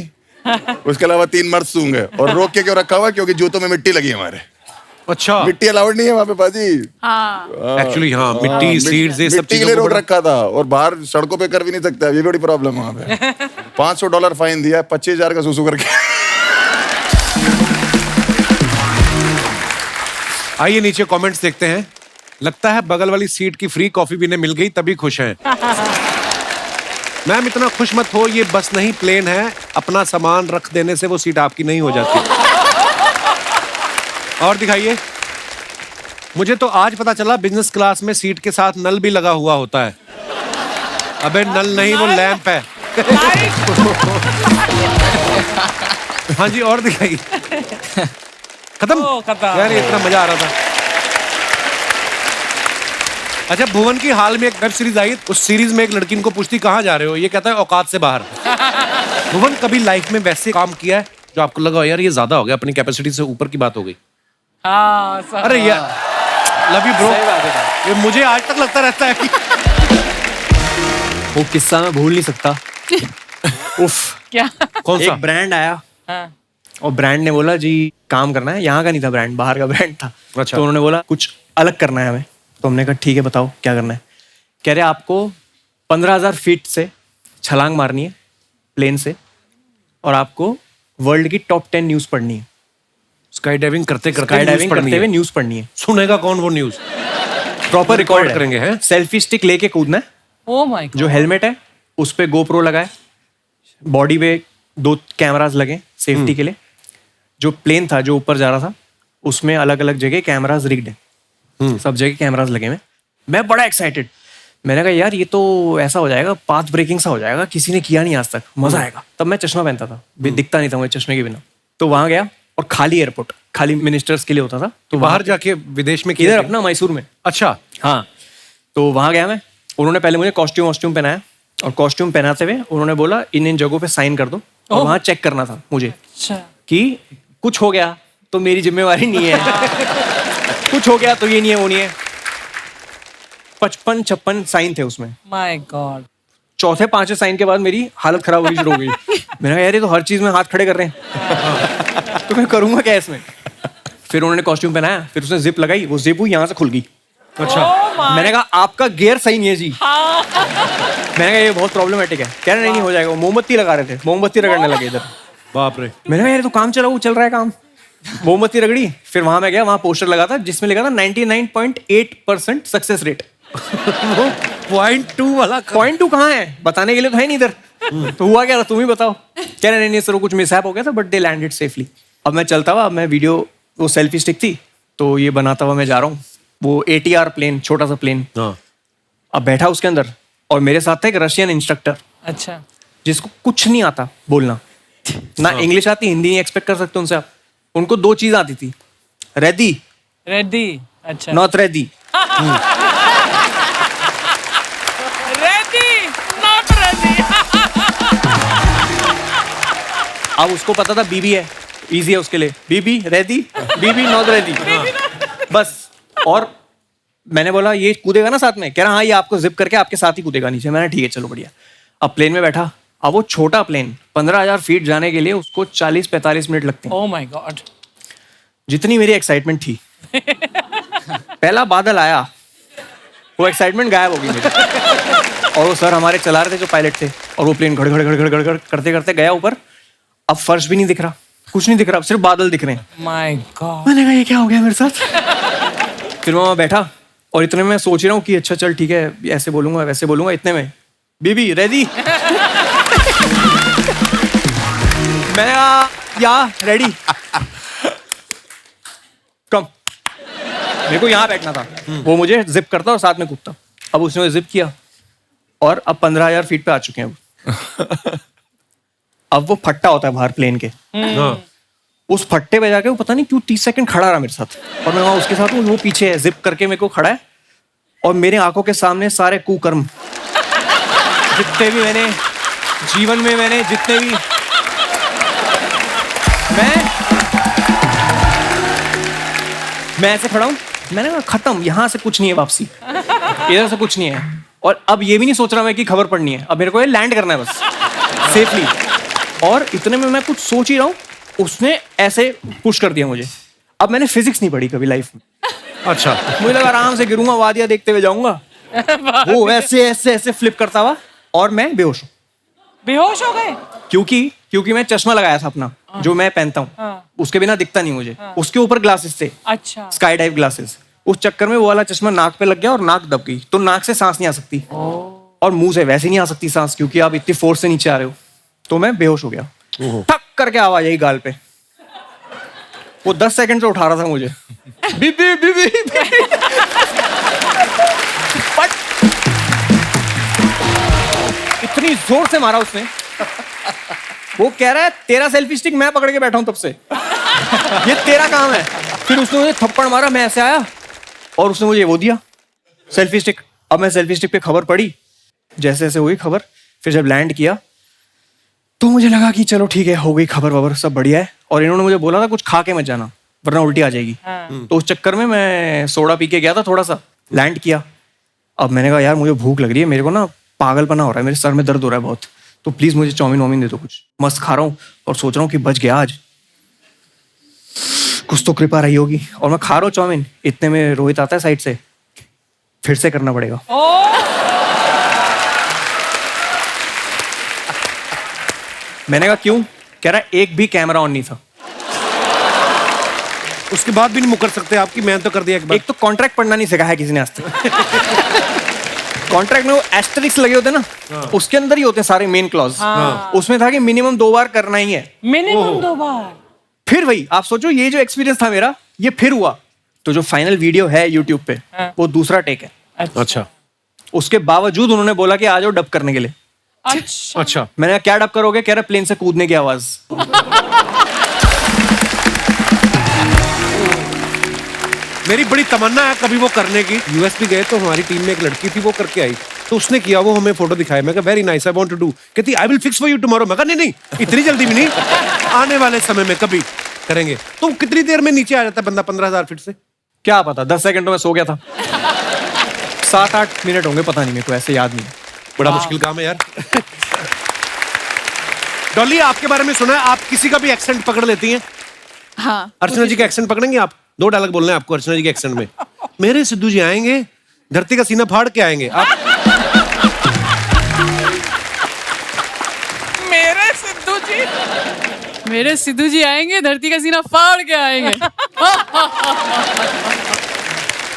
उसके अलावा 3 मर्द सूंघ गए। और रोक के क्यों रखा हुआ? क्योंकि जूतों में मिट्टी लगी है हमारे। अच्छा, मिट्टी अलाउड नहीं है वहाँ पे बाजी। हाँ एक्चुअली हाँ, मिट्टी, सीड्स, ये सब मिट्टी के चीजों लिए को रोक बड़ा- रखा था, और बाहर सड़कों पे कर भी नहीं सकता, ये बड़ी प्रॉब्लम है वहाँ पे। $500 फाइन दिया, 25,000 का सुसु करके। आइए नीचे कमेंट्स देखते हैं। लगता है बगल वाली सीट की फ्री कॉफी भी इन्हें मिल गई तभी खुश हैं। मैम इतना खुश मत हो, ये बस नहीं प्लेन है, अपना सामान रख देने से वो सीट आपकी नहीं हो जाती। और दिखाइए। मुझे तो आज पता चला बिजनेस क्लास में सीट के साथ नल भी लगा हुआ होता है। अबे नल नहीं, वो लैंप है। हाँ जी, और दिखाइए। खत्म खत्म। यार, ये इतना मजा आ रहा था। अच्छा, भुवन की हाल में एक वेब सीरीज आई, उस सीरीज में एक लड़की इनको पूछती कहाँ जा रहे हो, ये कहता है औकात से बाहर। भुवन कभी लाइफ में वैसे काम किया है जो आपको लगा यार ये ज्यादा हो गया, अपनी कैपेसिटी से ऊपर की बात हो गई? हाँ, अरे यार, लव यू ब्रो। ये मुझे आज तक लगता रहता है कि वो किस्सा मैं भूल नहीं सकता। उफ, क्या? कौन सा? एक ब्रांड आया हाँ। और ब्रांड ने बोला जी काम करना है, यहाँ का नहीं था ब्रांड, बाहर का ब्रांड था। अच्छा। तो उन्होंने बोला कुछ अलग करना है हमें। तो हमने कहा ठीक है बताओ क्या करना है। कह रहे आपको 15,000 फीट से छलांग मारनी है प्लेन से, और आपको वर्ल्ड की टॉप 10 न्यूज पढ़नी है। स्काई डाइविंग करते करते स्काई डाइविंग न्यूज़ पढ़नी करते हुए है। न्यूज पढ़नी है। सुनेगा कौन वो न्यूज? प्रॉपर रिकॉर्ड करेंगे, हैं? सेल्फी स्टिक लेके कूदना है। Oh my God. जो हेलमेट है उस पे गोप्रो लगाए, बॉडी पे 2 कैमरास लगे सेफ्टी के लिए। जो प्लेन था जो ऊपर जा रहा था उसमें अलग अलग जगह कैमरास रिग्ड है, सब जगह कैमरास लगे हुए। मैं बड़ा एक्साइटेड, मैंने कहा यार ये तो ऐसा हो जाएगा, पाथ ब्रेकिंग सा हो जाएगा, किसी ने किया नहीं आज तक, मजा आएगा। तब मैं चश्मा पहनता था, दिखता नहीं था मुझे चश्मे के बिना। तो वहां गया और खाली एयरपोर्ट, खाली मिनिस्टर्स के लिए होता था। तो बाहर जाके विदेश में किया इधर क्या? अपना मैसूर में। अच्छा, हाँ, तो वहां गया मैं। उन्होंने पहले मुझे कॉस्ट्यूम पहनाया, और कॉस्ट्यूम पहनाते हुए उन्होंने बोला इन जगहों पे साइन कर दो, और वहां चेक करना था मुझे अच्छा। कि कुछ हो गया तो मेरी जिम्मेवारी नहीं है। कुछ हो गया तो ये नहीं है वो नहीं है। 55-56 साइन थे उसमें। My God. चौथे 5वें साइन के बाद मेरी हालत खराब होनी शुरू हो गई। मैंने कहा यार ये तो हर चीज में हाथ खड़े कर रहे हैं। तो मैं करूंगा क्या इसमें? फिर उन्होंने कॉस्ट्यूम पहनाया, फिर उसने जिप लगाई, वो जिप हुई यहाँ से खुल गई। अच्छा, मैंने कहा आपका गियर सही नहीं है जी। मैंने कहा ये बहुत प्रॉब्लमेटिक है। कह रहे नहीं हो जाएगा। वो मोमबत्ती लगा रहे थे, मोमबत्ती रगड़ने लगे इधर। बाप रे। मैंने कहा यार तो काम चल रहा है काम। मोमबत्ती रगड़ी, फिर वहां मैं गया, वहां पोस्टर लगा था जिसमें लिखा था 99.8% सक्सेस रेट। 0.2 वाला 0.2 कहाँ है बताने के लिए तो है नहीं इधर। तो हुआ क्या था तुम ही बताओ। कह रहे नहीं सर वो कुछ मिसहैप हो गया था, बट दे लैंडेड सेफली। अब मैं चलता हुआ, मैं वीडियो, वो सेल्फी स्टिक थी तो ये बनाता हुआ मैं जा रहा हूँ। वो ATR प्लेन, छोटा सा प्लेन, हाँ। अब बैठा उसके अंदर, और मेरे साथ था एक रशियन इंस्ट्रक्टर अच्छा। जिसको कुछ नहीं आता बोलना, ना इंग्लिश आती, हिंदी नहीं एक्सपेक्ट कर सकते उनसे आप। उनको 2 चीज आती थी, रेडी, रेडी। अच्छा। Not ready. Ready not ready. अब उसको पता था बीबी है, इजी है उसके लिए, बीबी रेडी, बीबी नॉट रेडी, बस। और मैंने बोला ये कूदेगा ना साथ में? कह रहा हाँ ये आपको जिप करके आपके साथ ही कूदेगा नीचे। मैंने ठीक है चलो बढ़िया। अब प्लेन में बैठा, अब वो छोटा प्लेन 15,000 फीट जाने के लिए उसको 40-45 मिनट लगते हैं। Oh my God. जितनी मेरी एक्साइटमेंट थी, पहला बादल आया, वो एक्साइटमेंट गायब हो गई मेरी। और वो सर हमारे चला रहे थे जो पायलट थे, और वो प्लेन घड़ घड़ घड़ घड़ घड़ घड़ करते करते गया ऊपर। अब फर्श भी नहीं दिख रहा, कुछ नहीं दिख रहा, सिर्फ बादल दिख रहे हैं। My God. मैंने कहा ये क्या हो गया मेरे साथ। फिर मैं वहां बैठा, और इतने में मैं सोच रहा हूँ कि अच्छा चल ठीक है, ऐसे बोलूंगा वैसे बोलूंगा। इतने में बीबी रेडी। मैंने कहा या रेडी कम। मेरे को यहाँ बैठना था, वो मुझे जिप करता और साथ में कूदता। अब उसने जिप किया और अब 15,000 फीट पे आ चुके हैं अब वो फट्टा होता है बाहर प्लेन के, उस फट्टे पे जाके वो पता नहीं क्यों 30 सेकंड खड़ा रहा मेरे साथ, और मैं वहां उसके साथ हूँ, वो पीछे जिप करके मेरे को खड़ा है, और मेरे आंखों के सामने सारे कुकर्म जितने भी मैंने जीवन में जितने भी मैं ऐसे खड़ा हूँ, मैंने कहा खत्म, यहाँ से कुछ नहीं है वापसी, इधर से कुछ नहीं है, और अब ये भी नहीं सोच रहा मैं कि खबर पड़नी है, अब मेरे को ये लैंड करना है बस सेफली, और इतने में मैं कुछ सोच ही रहा हूँ, उसने ऐसे पुश कर दिया मुझे। अब मैंने फिजिक्स नहीं पढ़ी कभी लाइफ में, अच्छा, मुझे लगा आराम से गिरूंगा, वादियां देखते हुए जाऊंगा, वो ऐसे ऐसे ऐसे फ्लिप करता हुआ, और मैं बेहोश हूँ। बेहोश हो गए? क्योंकि मैं चश्मा लगाया था अपना, जो मैं पहनता हूँ, उसके बिना दिखता नहीं मुझे, उसके ऊपर ग्लासेस थे, अच्छा, स्काई डाइव ग्लासेस, उस चक्कर में वो वाला चश्मा नाक पे लग गया और नाक दब गई, तो नाक से सांस नहीं आ सकती, और मुंह से वैसे नहीं आ सकती सांस, क्योंकि आप इतनी फोर्स से नीचे आ रहे हो, तो मैं बेहोश हो गया। ठक करके आवाज आई गाल पे, वो 10 सेकंड से उठा रहा था मुझे, बीबी बीबी इतनी जोर से मारा उसने, वो कह रहा है तेरा सेल्फी स्टिक मैं पकड़ के बैठा हूं तब से, ये तेरा काम है। फिर उसने मुझे थप्पड़ मारा, मैं ऐसे आया और उसने मुझे वो दिया सेल्फी स्टिक। अब मैं सेल्फी स्टिक पे खबर पढ़ी, जैसे जैसे हुई खबर, फिर जब लैंड किया तो मुझे लगा कि चलो ठीक है, हो गई खबर वबर, सब बढ़िया है। और इन्होंने मुझे बोला था कुछ खा के मत जाना वरना उल्टी आ जाएगी, तो उस चक्कर में मैं सोडा पी के गया था थोड़ा सा, लैंड किया। अब मैंने कहा यार मुझे भूख लग रही है, मेरे को ना पागलपना हो रहा है, मेरे सर में दर्द हो रहा है बहुत, तो प्लीज मुझे चाउमीन वाउमीन दे दो कुछ। मस्त खा रहा हूँ और सोच रहा हूँ कि बच गया आज, कुछ तो कृपा रही होगी। और मैं खा रहा हूँ चाउमीन, इतने में रोहित आता है साइड से, फिर से करना पड़ेगा। मैंने कहा क्यों? कह रहा है एक भी कैमरा ऑन नहीं था। उसके बाद भी नहीं मुकर सकते आपकी, मैं तो कर दिया एक बार। एक तो कॉन्ट्रैक्ट पढ़ना नहीं सिखाया किसी ने आज तक। कॉन्ट्रैक्ट में वो एस्टेरिक्स लगे होते हैं ना, उसके अंदर ही होते हैं सारे मेन क्लॉज। उसमें था कि मिनिमम 2 बार करना ही है, मिनिमम 2 बार। फिर वही आप सोचो, ये जो एक्सपीरियंस था मेरा, ये फिर हुआ। तो जो फाइनल वीडियो है यूट्यूब पे, वो दूसरा टेक है। अच्छा, उसके बावजूद उन्होंने बोला कि आ जाओ डब करने के लिए। अच्छा, मैंने कहा क्या डब करोगे? कह रहा प्लेन से कूदने की आवाज। मेरी बड़ी तमन्ना है कभी वो करने की। यूएस भी गए तो हमारी टीम में एक लड़की थी, वो करके आई, तो उसने किया, वो हमें फोटो दिखाया। मैं कहा very nice, I want to do. कहती I will fix for you tomorrow. मैं कहा नहीं नहीं, इतनी जल्दी भी नहीं, आने वाले समय में कभी करेंगे। तो कितनी देर में नीचे आ जाता है बंदा 15,000 फीट से? क्या पता, 10 सेकंड में सो गया था। 7-8 मिनट होंगे, पता नहीं, मेरे को ऐसे याद नहीं। बड़ा मुश्किल काम है यार। डॉली, आपके बारे में सुना है आप किसी का भी एक्सेंट पकड़ लेती हैं। हाँ, अर्चना जी का एक्सेंट पकड़ेंगे आप? 2 डायलॉग बोलना है आपको अर्चना जी के एक्सेंट में। मेरे सिद्धू जी आएंगे, धरती का सीना फाड़ के आएंगे। आप मेरे सिद्धू जी आएंगे, धरती का सीना फाड़ के आएंगे।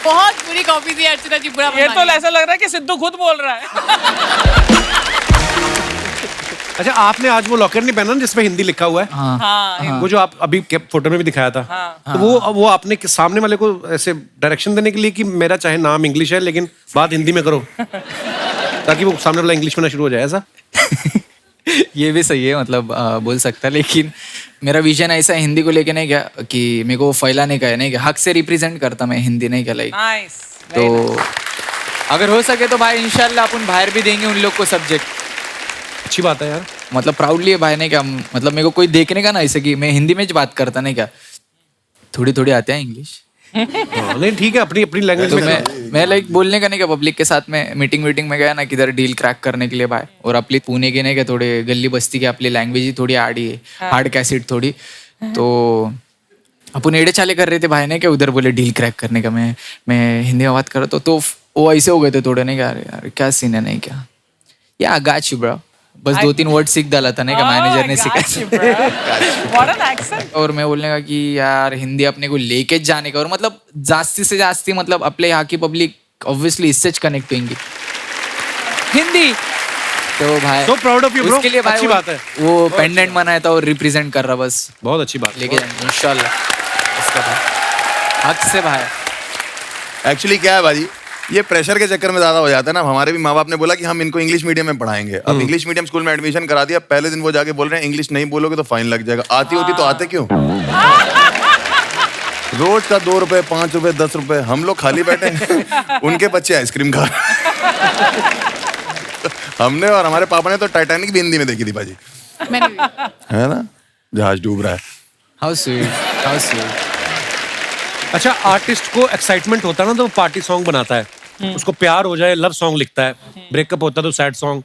बहुत बुरी कॉपी थी अर्चना जी, बुरा ये तो ऐसा लग रहा है कि सिद्धू खुद बोल रहा है। अच्छा, आपने आज वो लॉकेट नहीं पहना जिसपे हिंदी लिखा हुआ है? हाँ, वो जो आप अभी फोटो में भी दिखाया था, तो वो आपने सामने वाले को ऐसे डायरेक्शन देने के लिए कि मेरा चाहे नाम इंग्लिश है लेकिन बात हिंदी में करो, ताकि वो सामने वाला इंग्लिश में ना शुरू हो जाए, ऐसा? ये भी सही है, मतलब बोल सकता है, लेकिन मेरा विजन ऐसा हिंदी को लेके नहीं क्या कि मेरे को फैलाने का है, नहीं क्या हक से रिप्रेजेंट करता मैं हिंदी, नहीं क्या लाइक। नाइस। तो अगर हो सके तो भाई इंशाल्लाह अपन बाहर भी देंगे उन लोग को सब्जेक्ट। अच्छी बात है यार, मतलब प्राउडली है भाई, नहीं क्या, मतलब मेरे को कोई देखने का ना ऐसे कि मैं हिंदी में बात करता, नहीं क्या, थोड़ी थोड़ी आते हैं इंग्लिश। नहीं ठीक है, अपनी अपनी लैंग्वेज तो में मैं लाइक बोलने का नहीं क्या, पब्लिक के साथ में मीटिंग में गया ना किधर डील क्रैक करने के लिए भाई, और अपनी पुणे के नहीं क्या थोड़े गली बस्ती के आपली लैंग्वेज ही थोड़ी आड़ी है, हार्ड कैसेट थोड़ी, तो अपन एड़े चाले कर रहे थे भाई ने क्या, उधर बोले डील क्रैक करने का, मैं हिंदी में बात कर रहा तो वो ऐसे हो गए थे थोड़े, नहीं क्या, यार क्या सीन है, नहीं क्या, या गाच यू ब्रो, बस 2-3 वर्ड सीख डाला था, नहीं क्या, मैनेजर ने सिखाया। और मैं बोलने का कि यार हिंदी अपने को लेके जाने का, और मतलब जास्ती से जास्ती मतलब अपने यहाँ की पब्लिक ऑब्वियसली इससे कनेक्ट होंगी हिंदी, तो भाई So proud of you, bro. उसके लिए भाई अच्छी बात है। वो पेंडेंट बनाया था और रिप्रेजेंट कर रहा, बस बहुत अच्छी बात लेके जाएंगे इंशाल्लाह इसका भाई, हक से भाई। एक्चुअली क्या है भाई, ये प्रेशर के चक्कर में ज्यादा हो जाता है ना। हमारे भी माँ बाप ने बोला कि हम इनको इंग्लिश मीडियम में पढ़ाएंगे। अब इंग्लिश मीडियम स्कूल में एडमिशन करा दिया, पहले दिन वो जाके बोल रहे हैं इंग्लिश नहीं बोलोगे तो फाइन लग जाएगा। आती होती तो आते क्यों? रोज का 2 रुपए 5 रुपए 10 रुपए, हम लोग खाली बैठे हैं, उनके बच्चे आइसक्रीम खा रहे हैं। हमने और हमारे पापा ने तो टाइटैनिक भी हिंदी में देखी थी भाजी, मैंने भी। है ना, जहाज डूब रहा है। How sweet, how sweet. अच्छा, आर्टिस्ट को एक्साइटमेंट होता है ना तो वो पार्टी सॉन्ग बनाता है, उसको प्यार हो जाए लव सॉन्ग लिखता है, ब्रेकअप होता है तो सैड सॉन्ग।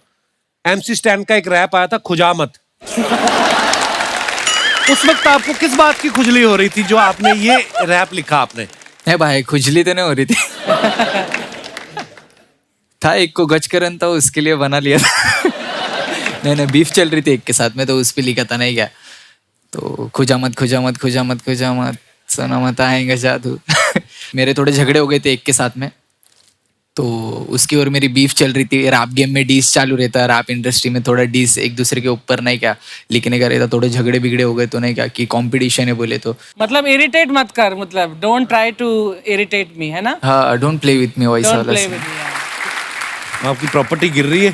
MC स्टैन का एक रैप आया था, खुजामत। उस वक्त आपको किस बात की खुजली हो रही थी जो आपने ये रैप लिखा? आपने है भाई, खुजली तो नहीं हो रही थी। था एक को गच करन था, उसके लिए बना लिया था। नहीं, बीफ चल रही थी एक के साथ में, तो उस पे लिखा था नहीं क्या, तो खुजामत खुजामत खुजामत खुजामत सोना मत आएगा जादू। मेरे थोड़े झगड़े हो गए थे एक के साथ में, तो उसकी और मेरी बीफ चल रही थी। रैप गेम में डीस चालू रहता है, रैप इंडस्ट्री में थोड़ा डीस एक दूसरे के ऊपर नहीं क्या लिखने का रहता, थोड़े झगड़े बिगड़े हो गए तो नहीं क्या कि कंपटीशन है बोले तो। मतलब इरिटेट मत कर, मतलब don't try to irritate me, है ना? हाँ, डोंट प्ले विथ मी वैसा डोंट वाला प्ले scene। With me. आपकी प्रॉपर्टी गिर रही है।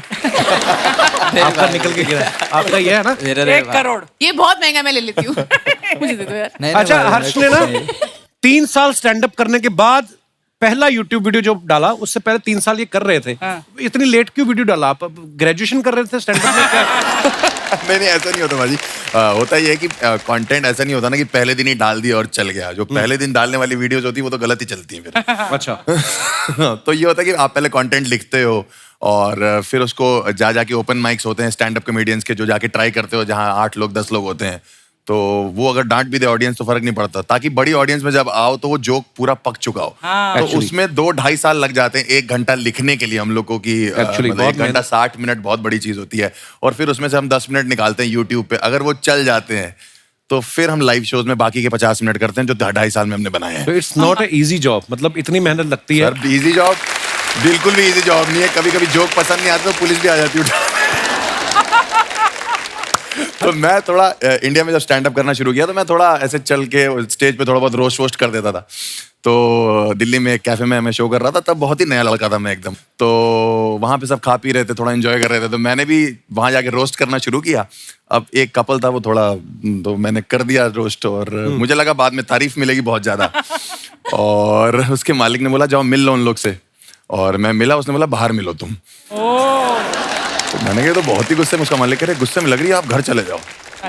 आपका निकल के गिरा है। आपका ये है ना? मेरा 1 करोड़। ये बहुत महंगा, मैं ले लेती हूँ। मुझे दे दो यार। नहीं, अच्छा, भाई, हर्ष ने ना 3 साल स्टैंड अप करने के बाद पहला यूट्यूब वीडियो जो डाला, उससे पहले 3 साल ये कर रहे थे। इतनी लेट क्यों वीडियो डाला? आप ग्रेजुएशन कर रहे थे स्टैंड अप में क्या? नहीं, ऐसा नहीं होता भाजी। होता ये है कि कंटेंट ऐसा नहीं होता ना कि पहले दिन ही डाल दिया और चल गया। जो पहले दिन डालने वाली वीडियोस होती है वो तो गलत ही चलती है फिर। अच्छा। तो ये होता है कि आप पहले कंटेंट लिखते हो और फिर उसको जाके ओपन माइक्स होते हैं स्टैंड अप कॉमेडियंस के, जो जाके ट्राई करते हो, जहाँ 8 लोग 10 लोग होते हैं। तो वो अगर डांट भी दे ऑडियंस तो फर्क नहीं पड़ता, ताकि बड़ी ऑडियंस में जब आओ तो वो जोक पूरा पक चुका हो। तो उसमें 2-2.5 साल लग जाते हैं 1 घंटा लिखने के लिए हम लोग को, कि मतलब 1 घंटा 60 मिनट बहुत बड़ी चीज होती है। और फिर उसमें से हम 10 मिनट निकालते हैं यूट्यूब पे। अगर वो चल जाते हैं तो फिर हम लाइव शोज में बाकी के 50 मिनट करते हैं जो 2.5 साल में हमने बनाए हैं। तो it's not a easy job, मतलब इतनी मेहनत लगती है। सर, इजी जॉब बिल्कुल भी इजी जॉब नहीं है। कभी कभी जोक पसंद नहीं आता तो पुलिस भी आ जाती है। तो मैं थोड़ा इंडिया में जब स्टैंड अप करना शुरू किया तो मैं थोड़ा ऐसे चल के स्टेज पे थोड़ा बहुत रोस्ट वोस्ट कर देता था। तो दिल्ली में एक कैफे में मैं शो कर रहा था, तब बहुत ही नया लड़का था मैं एकदम। तो वहाँ पे सब खा पी रहे थे, थोड़ा एंजॉय कर रहे थे, तो मैंने भी वहाँ जाके रोस्ट करना शुरू किया। अब एक कपल था, वो थोड़ा, तो मैंने कर दिया रोस्ट और मुझे लगा बाद में तारीफ मिलेगी बहुत ज्यादा। और उसके मालिक ने बोला जाओ मिल लो उन लोग से, और मैं मिला, उसने बोला बाहर मिलो तुम। तो मैंने कहा तो बहुत ही गुस्से में, उसका मालिक कह रहे गुस्से में लग रही है, आप घर चले जाओ।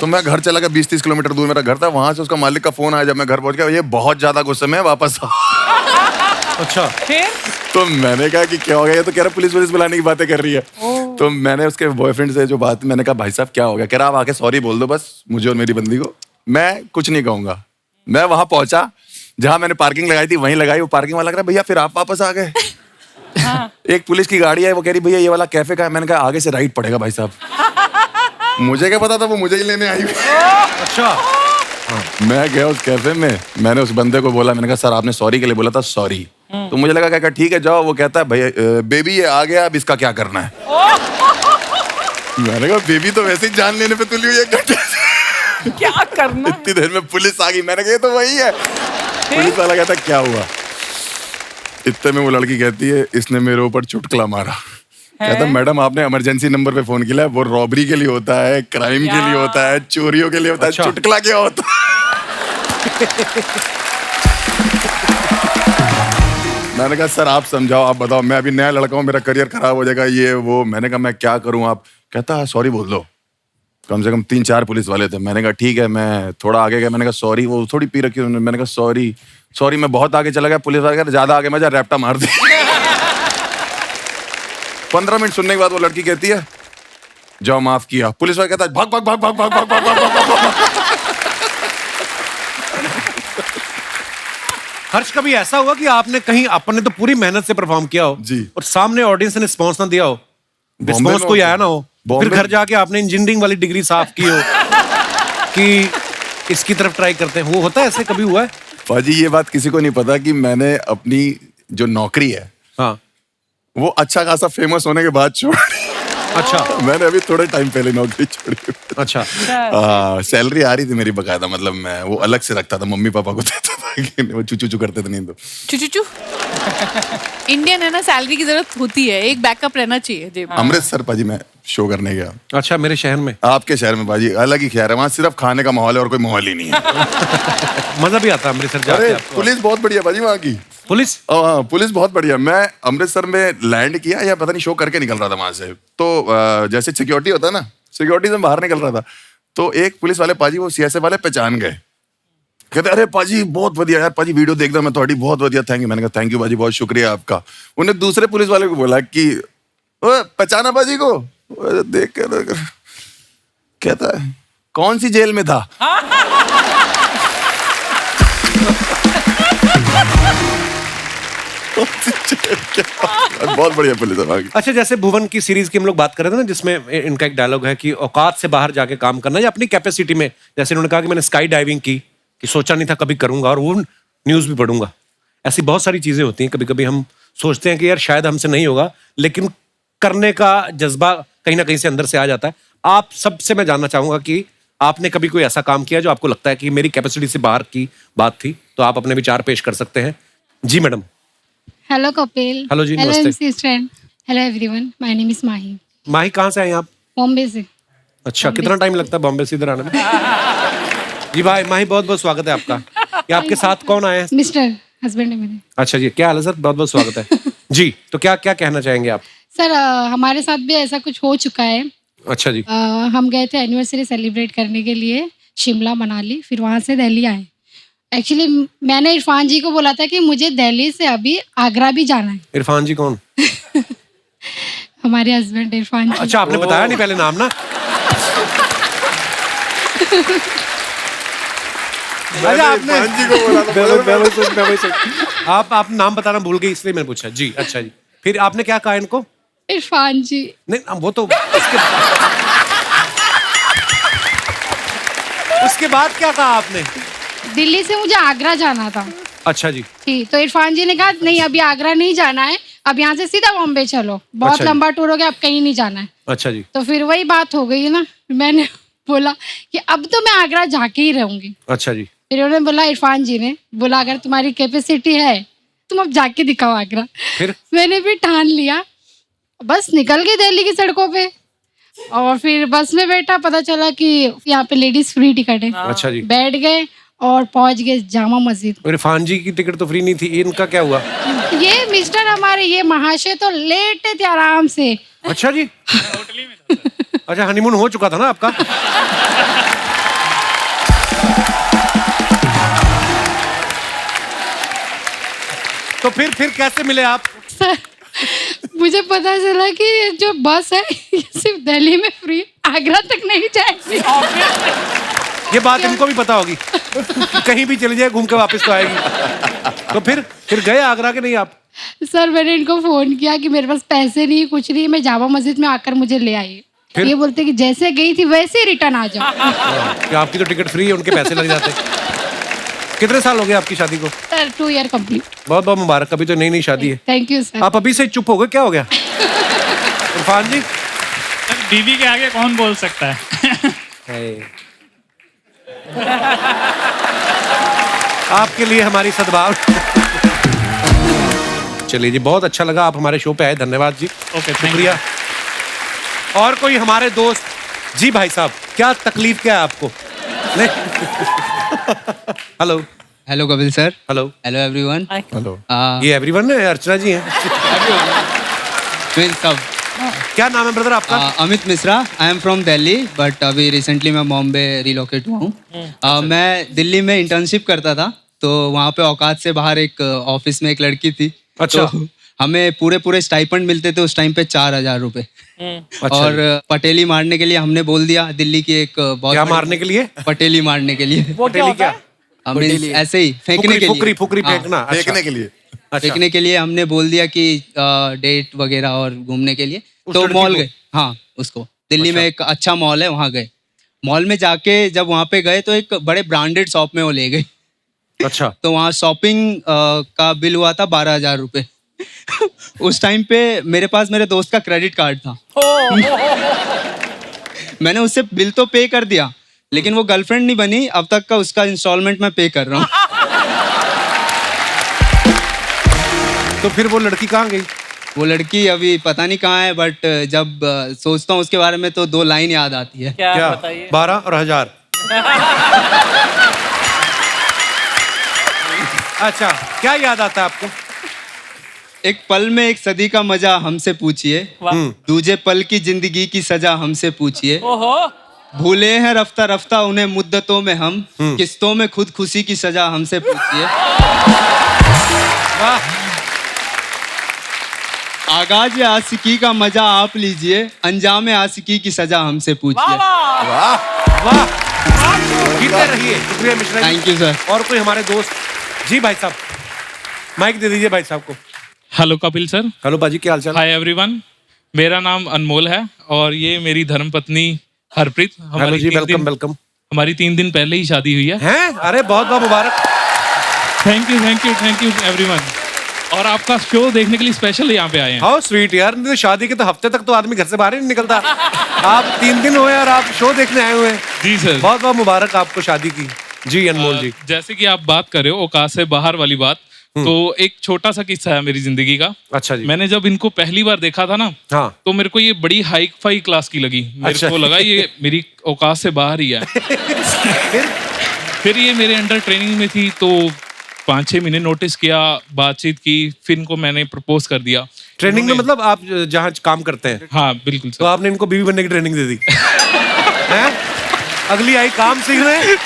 तो मैं घर चला गया, 20-30 किलोमीटर दूर मेरा घर था। वहां से उसका मालिक का फोन आया जब मैं घर पहुंच गया, ये बहुत ज्यादा गुस्से में वापस आओ। अच्छा, फिर तो मैंने कहा कि क्या हो गया? ये तो कह रहा पुलिस बुलाने की बातें कर रही है। तो मैंने उसके बॉयफ्रेंड से जो बात, मैंने कहा भाई साहब क्या हो गया? कह रहा आप आके सॉरी बोल दो बस मुझे और मेरी बंदी को, मैं कुछ नहीं कहूंगा। मैं वहां पहुंचा जहां मैंने पार्किंग लगाई थी, वहीं लगाई। वो पार्किंग वाला कह रहा भैया फिर आप वापस आ गए। एक पुलिस की गाड़ी है, वो कह रही भैया ये वाला कैफे का है। मैंने कहा आगे से राइट पड़ेगा भाई साहब। मुझे क्या पता था वो मुझे ही लेने आई हुई। अच्छा। मैं गया उस कैफे में, मैंने उस बंदे को बोला, मैंने कहा सर आपने सॉरी के लिए बोला था, सॉरी। तो मुझे लगा क्या ठीक है जाओ। वो कहता है भैया बेबी ये आ गया, अब इसका क्या करना है? मैंने कहा बेबी तो वैसे ही जान लेने पे तुली हुई है, 1 घंटे से क्या करना? इतनी देर में पुलिस आ गई। मैंने कहा ये तो वही है। पुलिस वाला कहता क्या हुआ? इतने में वो लड़की कहती है इसने मेरे ऊपर चुटकुला मारा। कहता मैडम आपने इमरजेंसी नंबर पे फोन किया है, वो रॉबरी के लिए होता है, क्राइम के लिए होता है, चोरियों के लिए होता है। अच्छा। चुटकुला क्या होता है? मैंने कहा सर आप समझाओ, आप बताओ, मैं अभी नया लड़का हूँ, मेरा करियर खराब हो जाएगा ये वो। मैंने कहा मैं क्या करूँ? आप कहता सॉरी बोल दो। कम से कम 3-4 पुलिस वाले थे। मैंने कहा ठीक है। मैं थोड़ा आगे गया, मैंने कहा सॉरी। वो थोड़ी पी रखी उन्होंने। मैंने कहा सॉरी। मैं बहुत आगे चला गया। पुलिस वाले कहते ज्यादा आगे मजा, रैप्टा मार दी। 15 मिनट सुनने के बाद वो लड़की कहती है जाओ माफ किया। पुलिस वाला कहता है भाग भाग भाग भाग भाग भाग भाग भाग भाग। हर्ष, कभी ऐसा हुआ कि आपने कहीं, आपने तो पूरी मेहनत से परफॉर्म किया हो जी, और सामने ऑडियंस ने रिस्पॉन्स ना दिया हो, रिस्पॉन्स कोई आया ना हो, फिर घर जाके आपने इंजीनियरिंग वाली डिग्री साफ की हो कि इसकी तरफ ट्राई करते हैं? वो होता है, ऐसे कभी हुआ है? पाजी ये बात किसी को नहीं पता कि मैंने अपनी जो नौकरी है, हाँ, वो अच्छा खासा फेमस होने के बाद छोड़ी। अच्छा। मैंने अभी थोड़े टाइम पहले नौकरी छोड़ी। अच्छा। सैलरी आ रही थी मेरी बकायदा, मतलब मैं वो अलग से रखता था, मम्मी पापा को देता था वो चू करते थे नहीं तो चू इंडियन है ना, सैलरी की जरूरत होती है, एक बैकअप रहना चाहिए जेब में। अमृतसर पाजी मैं शो करने गया। अच्छा, मेरे शहर में? आपके शहर में पाजी अलग ही खैर है, वहाँ सिर्फ खाने का माहौल है और कोई माहौल ही नहीं है। मजा भी आता है अमृतसर जाके अरे आपको? पुलिस बहुत बढ़िया पाजी वहाँ की। पुलिस? हाँ, पुलिस बहुत बढ़िया। मैं अमृतसर में लैंड किया या पता नहीं शो करके निकल रहा था वहां से, तो जैसे सिक्योरिटी होता है ना, सिक्योरिटी से बाहर निकल रहा था, तो एक पुलिस वाले पाजी वो सीएसएफ वाले पहचान गए। कहते अरे पाजी बहुत बढ़िया यार, पाजी वीडियो देखदा मैं थोड़ी, बहुत बढ़िया, थैंक यू। मैंने कहा थैंक यू पाजी, बहुत शुक्रिया आपका। उन्हें दूसरे पुलिस वाले को बोला कि पहचाना पाजी को? देख कर कहता है कौन सी जेल में था? बहुत बढ़िया पुलिस है। अच्छा, जैसे भुवन की सीरीज की हम लोग बात कर रहे थे ना, जिसमें इनका एक डायलॉग है कि औकात से बाहर जाके काम करना या अपनी कैपेसिटी में, जैसे इन्होंने कहा कि मैंने स्काई डाइविंग की, कि सोचा नहीं था कभी करूंगा और वो न्यूज भी पढ़ूंगा। ऐसी बहुत सारी चीजें होती हैं, कभी कभी हम सोचते हैं कि यार शायद हमसे नहीं होगा, लेकिन करने का जज्बा कहीं ना कहीं से अंदर से आ जाता है। आप सबसे मैं जानना चाहूंगा कि आपने कभी कोई ऐसा काम किया जो आपको लगता है कि मेरी कैपेसिटी से बाहर की बात थी, तो आप अपने विचार पेश कर सकते हैं। जी मैडम। हेलो कपिल। हेलो जी, हेलो नमस्ते। MC friend. Hello everyone, my name is Mahi. Mahi, कहाँ से आए आप? बॉम्बे से। अच्छा, कितना टाइम लगता है बॉम्बे से इधर आने में? जी भाई, माही बहुत बहुत स्वागत है आपका। ये आपके साथ कौन आए हैं? मिस्टर हस्बैंड है मेरे। अच्छा जी, क्या हाल है सर? बहुत बहुत स्वागत है। जी, तो क्या क्या कहना चाहेंगे आप? सर हमारे साथ भी ऐसा कुछ हो चुका है। अच्छा जी। हम गए थे एनिवर्सरी सेलिब्रेट करने के लिए शिमला मनाली, फिर वहाँ से दिल्ली आए। एक्चुअली मैंने इरफान जी को बोला था कि मुझे दिल्ली से अभी आगरा भी जाना है। इरफान जी कौन? हमारे हस्बैंड इरफान जी। अच्छा, आपने बताया नहीं पहले नाम ना? अच्छा, आप नाम बताना भूल गई इसलिए मैंने पूछा। जी, अच्छा जी। फिर आपने क्या कहा इनको? इरफान जी। नहीं, वो तो उसके बाद क्या कहा आपने? दिल्ली से मुझे आगरा जाना था। अच्छा जी। ठीक, तो इरफान जी ने कहा नहीं अभी आगरा नहीं जाना है, अब यहाँ से सीधा बॉम्बे चलो, बहुत अच्छा लंबा टूर हो गया, अब कहीं नहीं जाना है। अच्छा जी। तो फिर वही बात हो गई ना, मैंने बोला कि अब तो मैं आगरा जाके ही रहूंगी। अच्छा जी। फिर उन्होंने बोला, इरफान जी ने बोला अगर तुम्हारी कैपेसिटी है तुम अब जाके दिखाओ आगरा। फिर मैंने भी ठान लिया, बस निकल गई दिल्ली की सड़कों पे, और फिर बस में बैठा, पता चला कि यहाँ पे लेडीज फ्री टिकट है। अच्छा जी। बैठ गए और पहुंच गए जामा मस्जिद। इरफान जी की टिकट तो फ्री नहीं थी, इनका क्या हुआ? ये मिस्टर हमारे ये महाशय तो लेटे थे आराम से। अच्छा जी। अच्छा, हनीमून हो चुका था ना आपका? तो फिर कैसे मिले आप? सर मुझे पता चला कि जो बस है ये सिर्फ दिल्ली में फ्री, आगरा तक नहीं जाएगी। ये बात इनको भी पता होगी कि कहीं भी चली जाए घूम के वापस तो आएगी। तो फिर गए आगरा के नहीं आप? सर मैंने इनको फोन किया कि मेरे पास पैसे नहीं, कुछ नहीं, मैं जामा मस्जिद में आकर मुझे ले आई। ये बोलते कि जैसे गई थी वैसे ही रिटर्न आ जाओ। कि आपकी तो टिकट फ्री है, उनके पैसे लग जाते। कितने साल हो गए आपकी शादी को? Sir 2 year complete. बहुत बहुत मुबारक, अभी तो नई शादी है। Thank you sir. आप अभी से चुप हो गए, क्या हो गया? इरफान जी, बीवी के आगे कौन बोल सकता है? आपके लिए हमारी सद्भाव। चलिए जी, बहुत अच्छा लगा आप हमारे शो पे आए, धन्यवाद जी। ओके, शुक्रिया। और कोई हमारे दोस्त? जी भाई साहब, क्या तकलीफ क्या है आपको? Hello. Hello Kapil sir. Hello. Hello everyone. Hello. ये एवरीवन है, अर्चना जी हैं। सब। क्या नाम है ब्रदर आपका? Amit Mishra. I am from Delhi but अभी रिसेंटली मैं बॉम्बे रिलोकेट हुआ हूँ। मैं दिल्ली में इंटर्नशिप करता था, तो वहाँ पे औकात से बाहर एक ऑफिस में एक लड़की थी। अच्छा। तो हमें पूरे स्टाइपेंड मिलते थे उस टाइम पे 4000 रुपए। अच्छा। और पटेली मारने के लिए हमने बोल दिया, दिल्ली की एक बहुत क्या बड़ी- मारने के लिए? पटेली मारने के लिए। वो क्या होता है? ऐसे ही फेंकने के लिए। फुकरी हाँ, फेंकना। अच्छा। देखने के लिए। फेंकने के लिए हमने बोल दिया कि डेट वगैरह और घूमने के लिए। उस तो लड़की मॉल को? गए। हाँ, उसको दिल्ली में एक अच्छा मॉल है, वहाँ गए। मॉल में जाके जब वहाँ पे गए तो एक बड़े ब्रांडेड शॉप में वो ले गए। अच्छा। तो वहाँ शॉपिंग का बिल हुआ था 12,000 रुपए। उस टाइम पे मेरे पास मेरे दोस्त का क्रेडिट कार्ड था। मैंने उससे बिल तो पे कर दिया, लेकिन वो गर्लफ्रेंड नहीं बनी, अब तक का उसका इंस्टॉलमेंट मैं पे कर रहा हूँ। तो फिर वो लड़की कहाँ गई? वो लड़की अभी पता नहीं कहाँ है, बट जब सोचता हूँ उसके बारे में तो 2 लाइन याद आती है। क्या बताइए? 12 और 1000। अच्छा, क्या याद आता है आपको? एक पल में एक सदी का मजा हमसे पूछिए, दूजे पल की जिंदगी की सजा हमसे पूछिए, ओहो, भूले हैं रफ्ता रफ्ता उन्हें मुद्दतों में हम, किस्तों में खुद खुशी की सजा हमसे पूछिए। वाह, आगाज आशिकी का मजा आप लीजिए, अंजाम आशिकी की सजा हमसे पूछिए। वाह, जीते रहिए। शुक्रिया Mishra ji. Thank you sir. और कोई हमारे दोस्त? जी भाई साहब, माइक दे दीजिए भाई साहब को। Hello Kapil sir. हेलो बाजी, क्या हाल चाल? हाय एवरीवन, मेरा नाम अनमोल है और ये मेरी धर्मपत्नी हरप्रीत। हेलो जी, वेलकम वेलकम। हमारी 3 दिन पहले ही शादी हुई है। हैं? अरे बहुत बहुत मुबारक। Thank you thank you thank you everyone. और आपका शो देखने के लिए स्पेशल यहाँ पे आए हैं। हाउ स्वीट यार, नहीं तो शादी के तो हफ्ते तक तो आदमी घर से बाहर ही नहीं निकलता। आप 3 दिन हुए और आप शो देखने आए हुए हैं। जी सर, बहुत बहुत मुबारक आपको शादी की। जी अनमोल जी। जैसे कि आप बात कर रहे हो औकात से बाहर वाली बात, तो एक छोटा सा किस्सा है मेरी जिंदगी का। अच्छा जी। मैंने जब इनको पहली बार देखा था ना, हाँ। तो मेरे को ये बड़ी हाई फाई क्लास की लगी। मेरे को लगा ये मेरी औकात से बाहर ही है। फिर ये मेरे अंडर ट्रेनिंग में थी, तो 5-6 महीने नोटिस किया, बातचीत की, फिर इनको मैंने प्रपोज कर दिया। ट्रेनिंग में मतलब आप जहाँ काम करते हैं? हाँ बिल्कुल सर। तो आपने इनको बीवी बनने की ट्रेनिंग दे दी? हैं? अगली आई काम सीखने।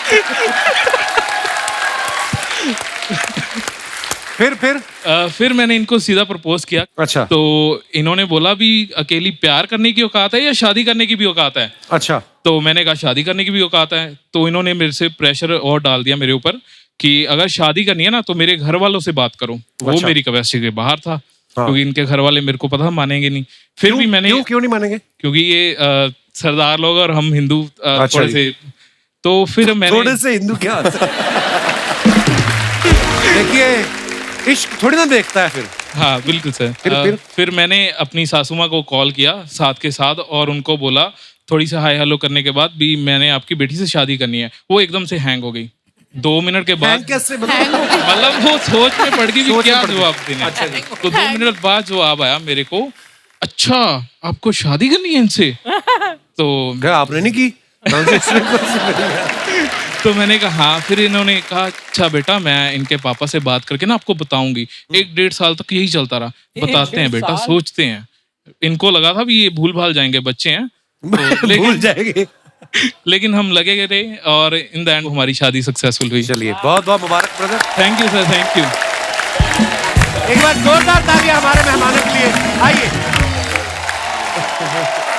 फिर मैंने इनको सीधा प्रपोज किया। अच्छा। तो इन्होंने बोला भी अकेली प्यार करने की औकात है या शादी करने की भी औकात है? अच्छा। तो मैंने कहा शादी करने की भी औकात है। तो इन्होंने मेरे से प्रेशर और डाल दिया मेरे ऊपर कि अगर शादी करनी है ना तो मेरे घर वालों से बात करो। वो मेरी कैपेसिटी के बाहर था। हाँ। क्योंकि इनके घर वाले मेरे को पता मानेंगे नहीं। फिर भी मैंने क्यों नहीं मानेंगे? क्योंकि ये सरदार लोग और हम हिंदू अच्छा थोड़े से, तो फिर मैंने थोड़े से हिंदू क्या होता है? देखिए, इश्क थोड़ी ना देखता है फिर। हाँ बिल्कुल सर। फिर मैंने अपनी सासू माँ को कॉल किया साथ के साथ और उनको बोला, थोड़ी सी हाय हेलो करने के बाद भी मैंने आपकी बेटी से शादी करनी है। वो एकदम से हैंग हो गई 2 मिनट के बाद। मतलब वो सोच में पड़ गई भी क्या जवाब देने। अच्छा जी। तो 2 मिनट बाद जवाब आया मेरे को, अच्छा आपको शादी करनी है इनसे? तो क्या आपने नहीं की? तो मैंने कहा हाँ। फिर इन्होंने कहा अच्छा बेटा मैं इनके पापा से बात करके ना आपको बताऊंगी। 1-1.5 साल तक यही चलता रहा, बताते हैं बेटा, सोचते हैं। इनको लगा था भी ये भूल भाल जाएंगे, बच्चे हैं तो, भूल जाएंगे। लेकिन हम लगे रहे और इन द एंड हमारी शादी सक्सेसफुल हुई। चलिए बहुत बहुत मुबारक brother. Thank you sir, thank you. एक बार जोरदार तालियां हमारे मेहमानों के लिए। आइए।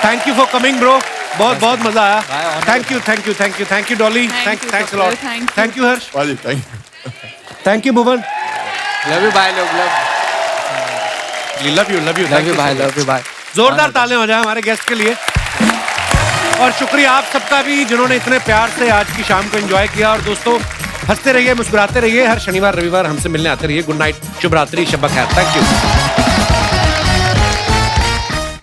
Thank you for coming bro, बहुत बहुत मजा आया। Thank you thank you thank you thank you Dolly, thanks a lot. Thank you Harsh. Thank you Bhuvan. Love you भाई लोग, लव यू भाई, लव यू भाई। जोरदार तालियां हो जाए हमारे गेस्ट के लिए। और शुक्रिया आप सबका भी जिन्होंने इतने प्यार से आज की शाम को एंजॉय किया। और दोस्तों हंसते रहिए, मुस्कुराते रहिए, हर शनिवार रविवार हमसे मिलने आते रहिए। गुड नाइट, शुभ रात्रि, शब खैर। Thank you.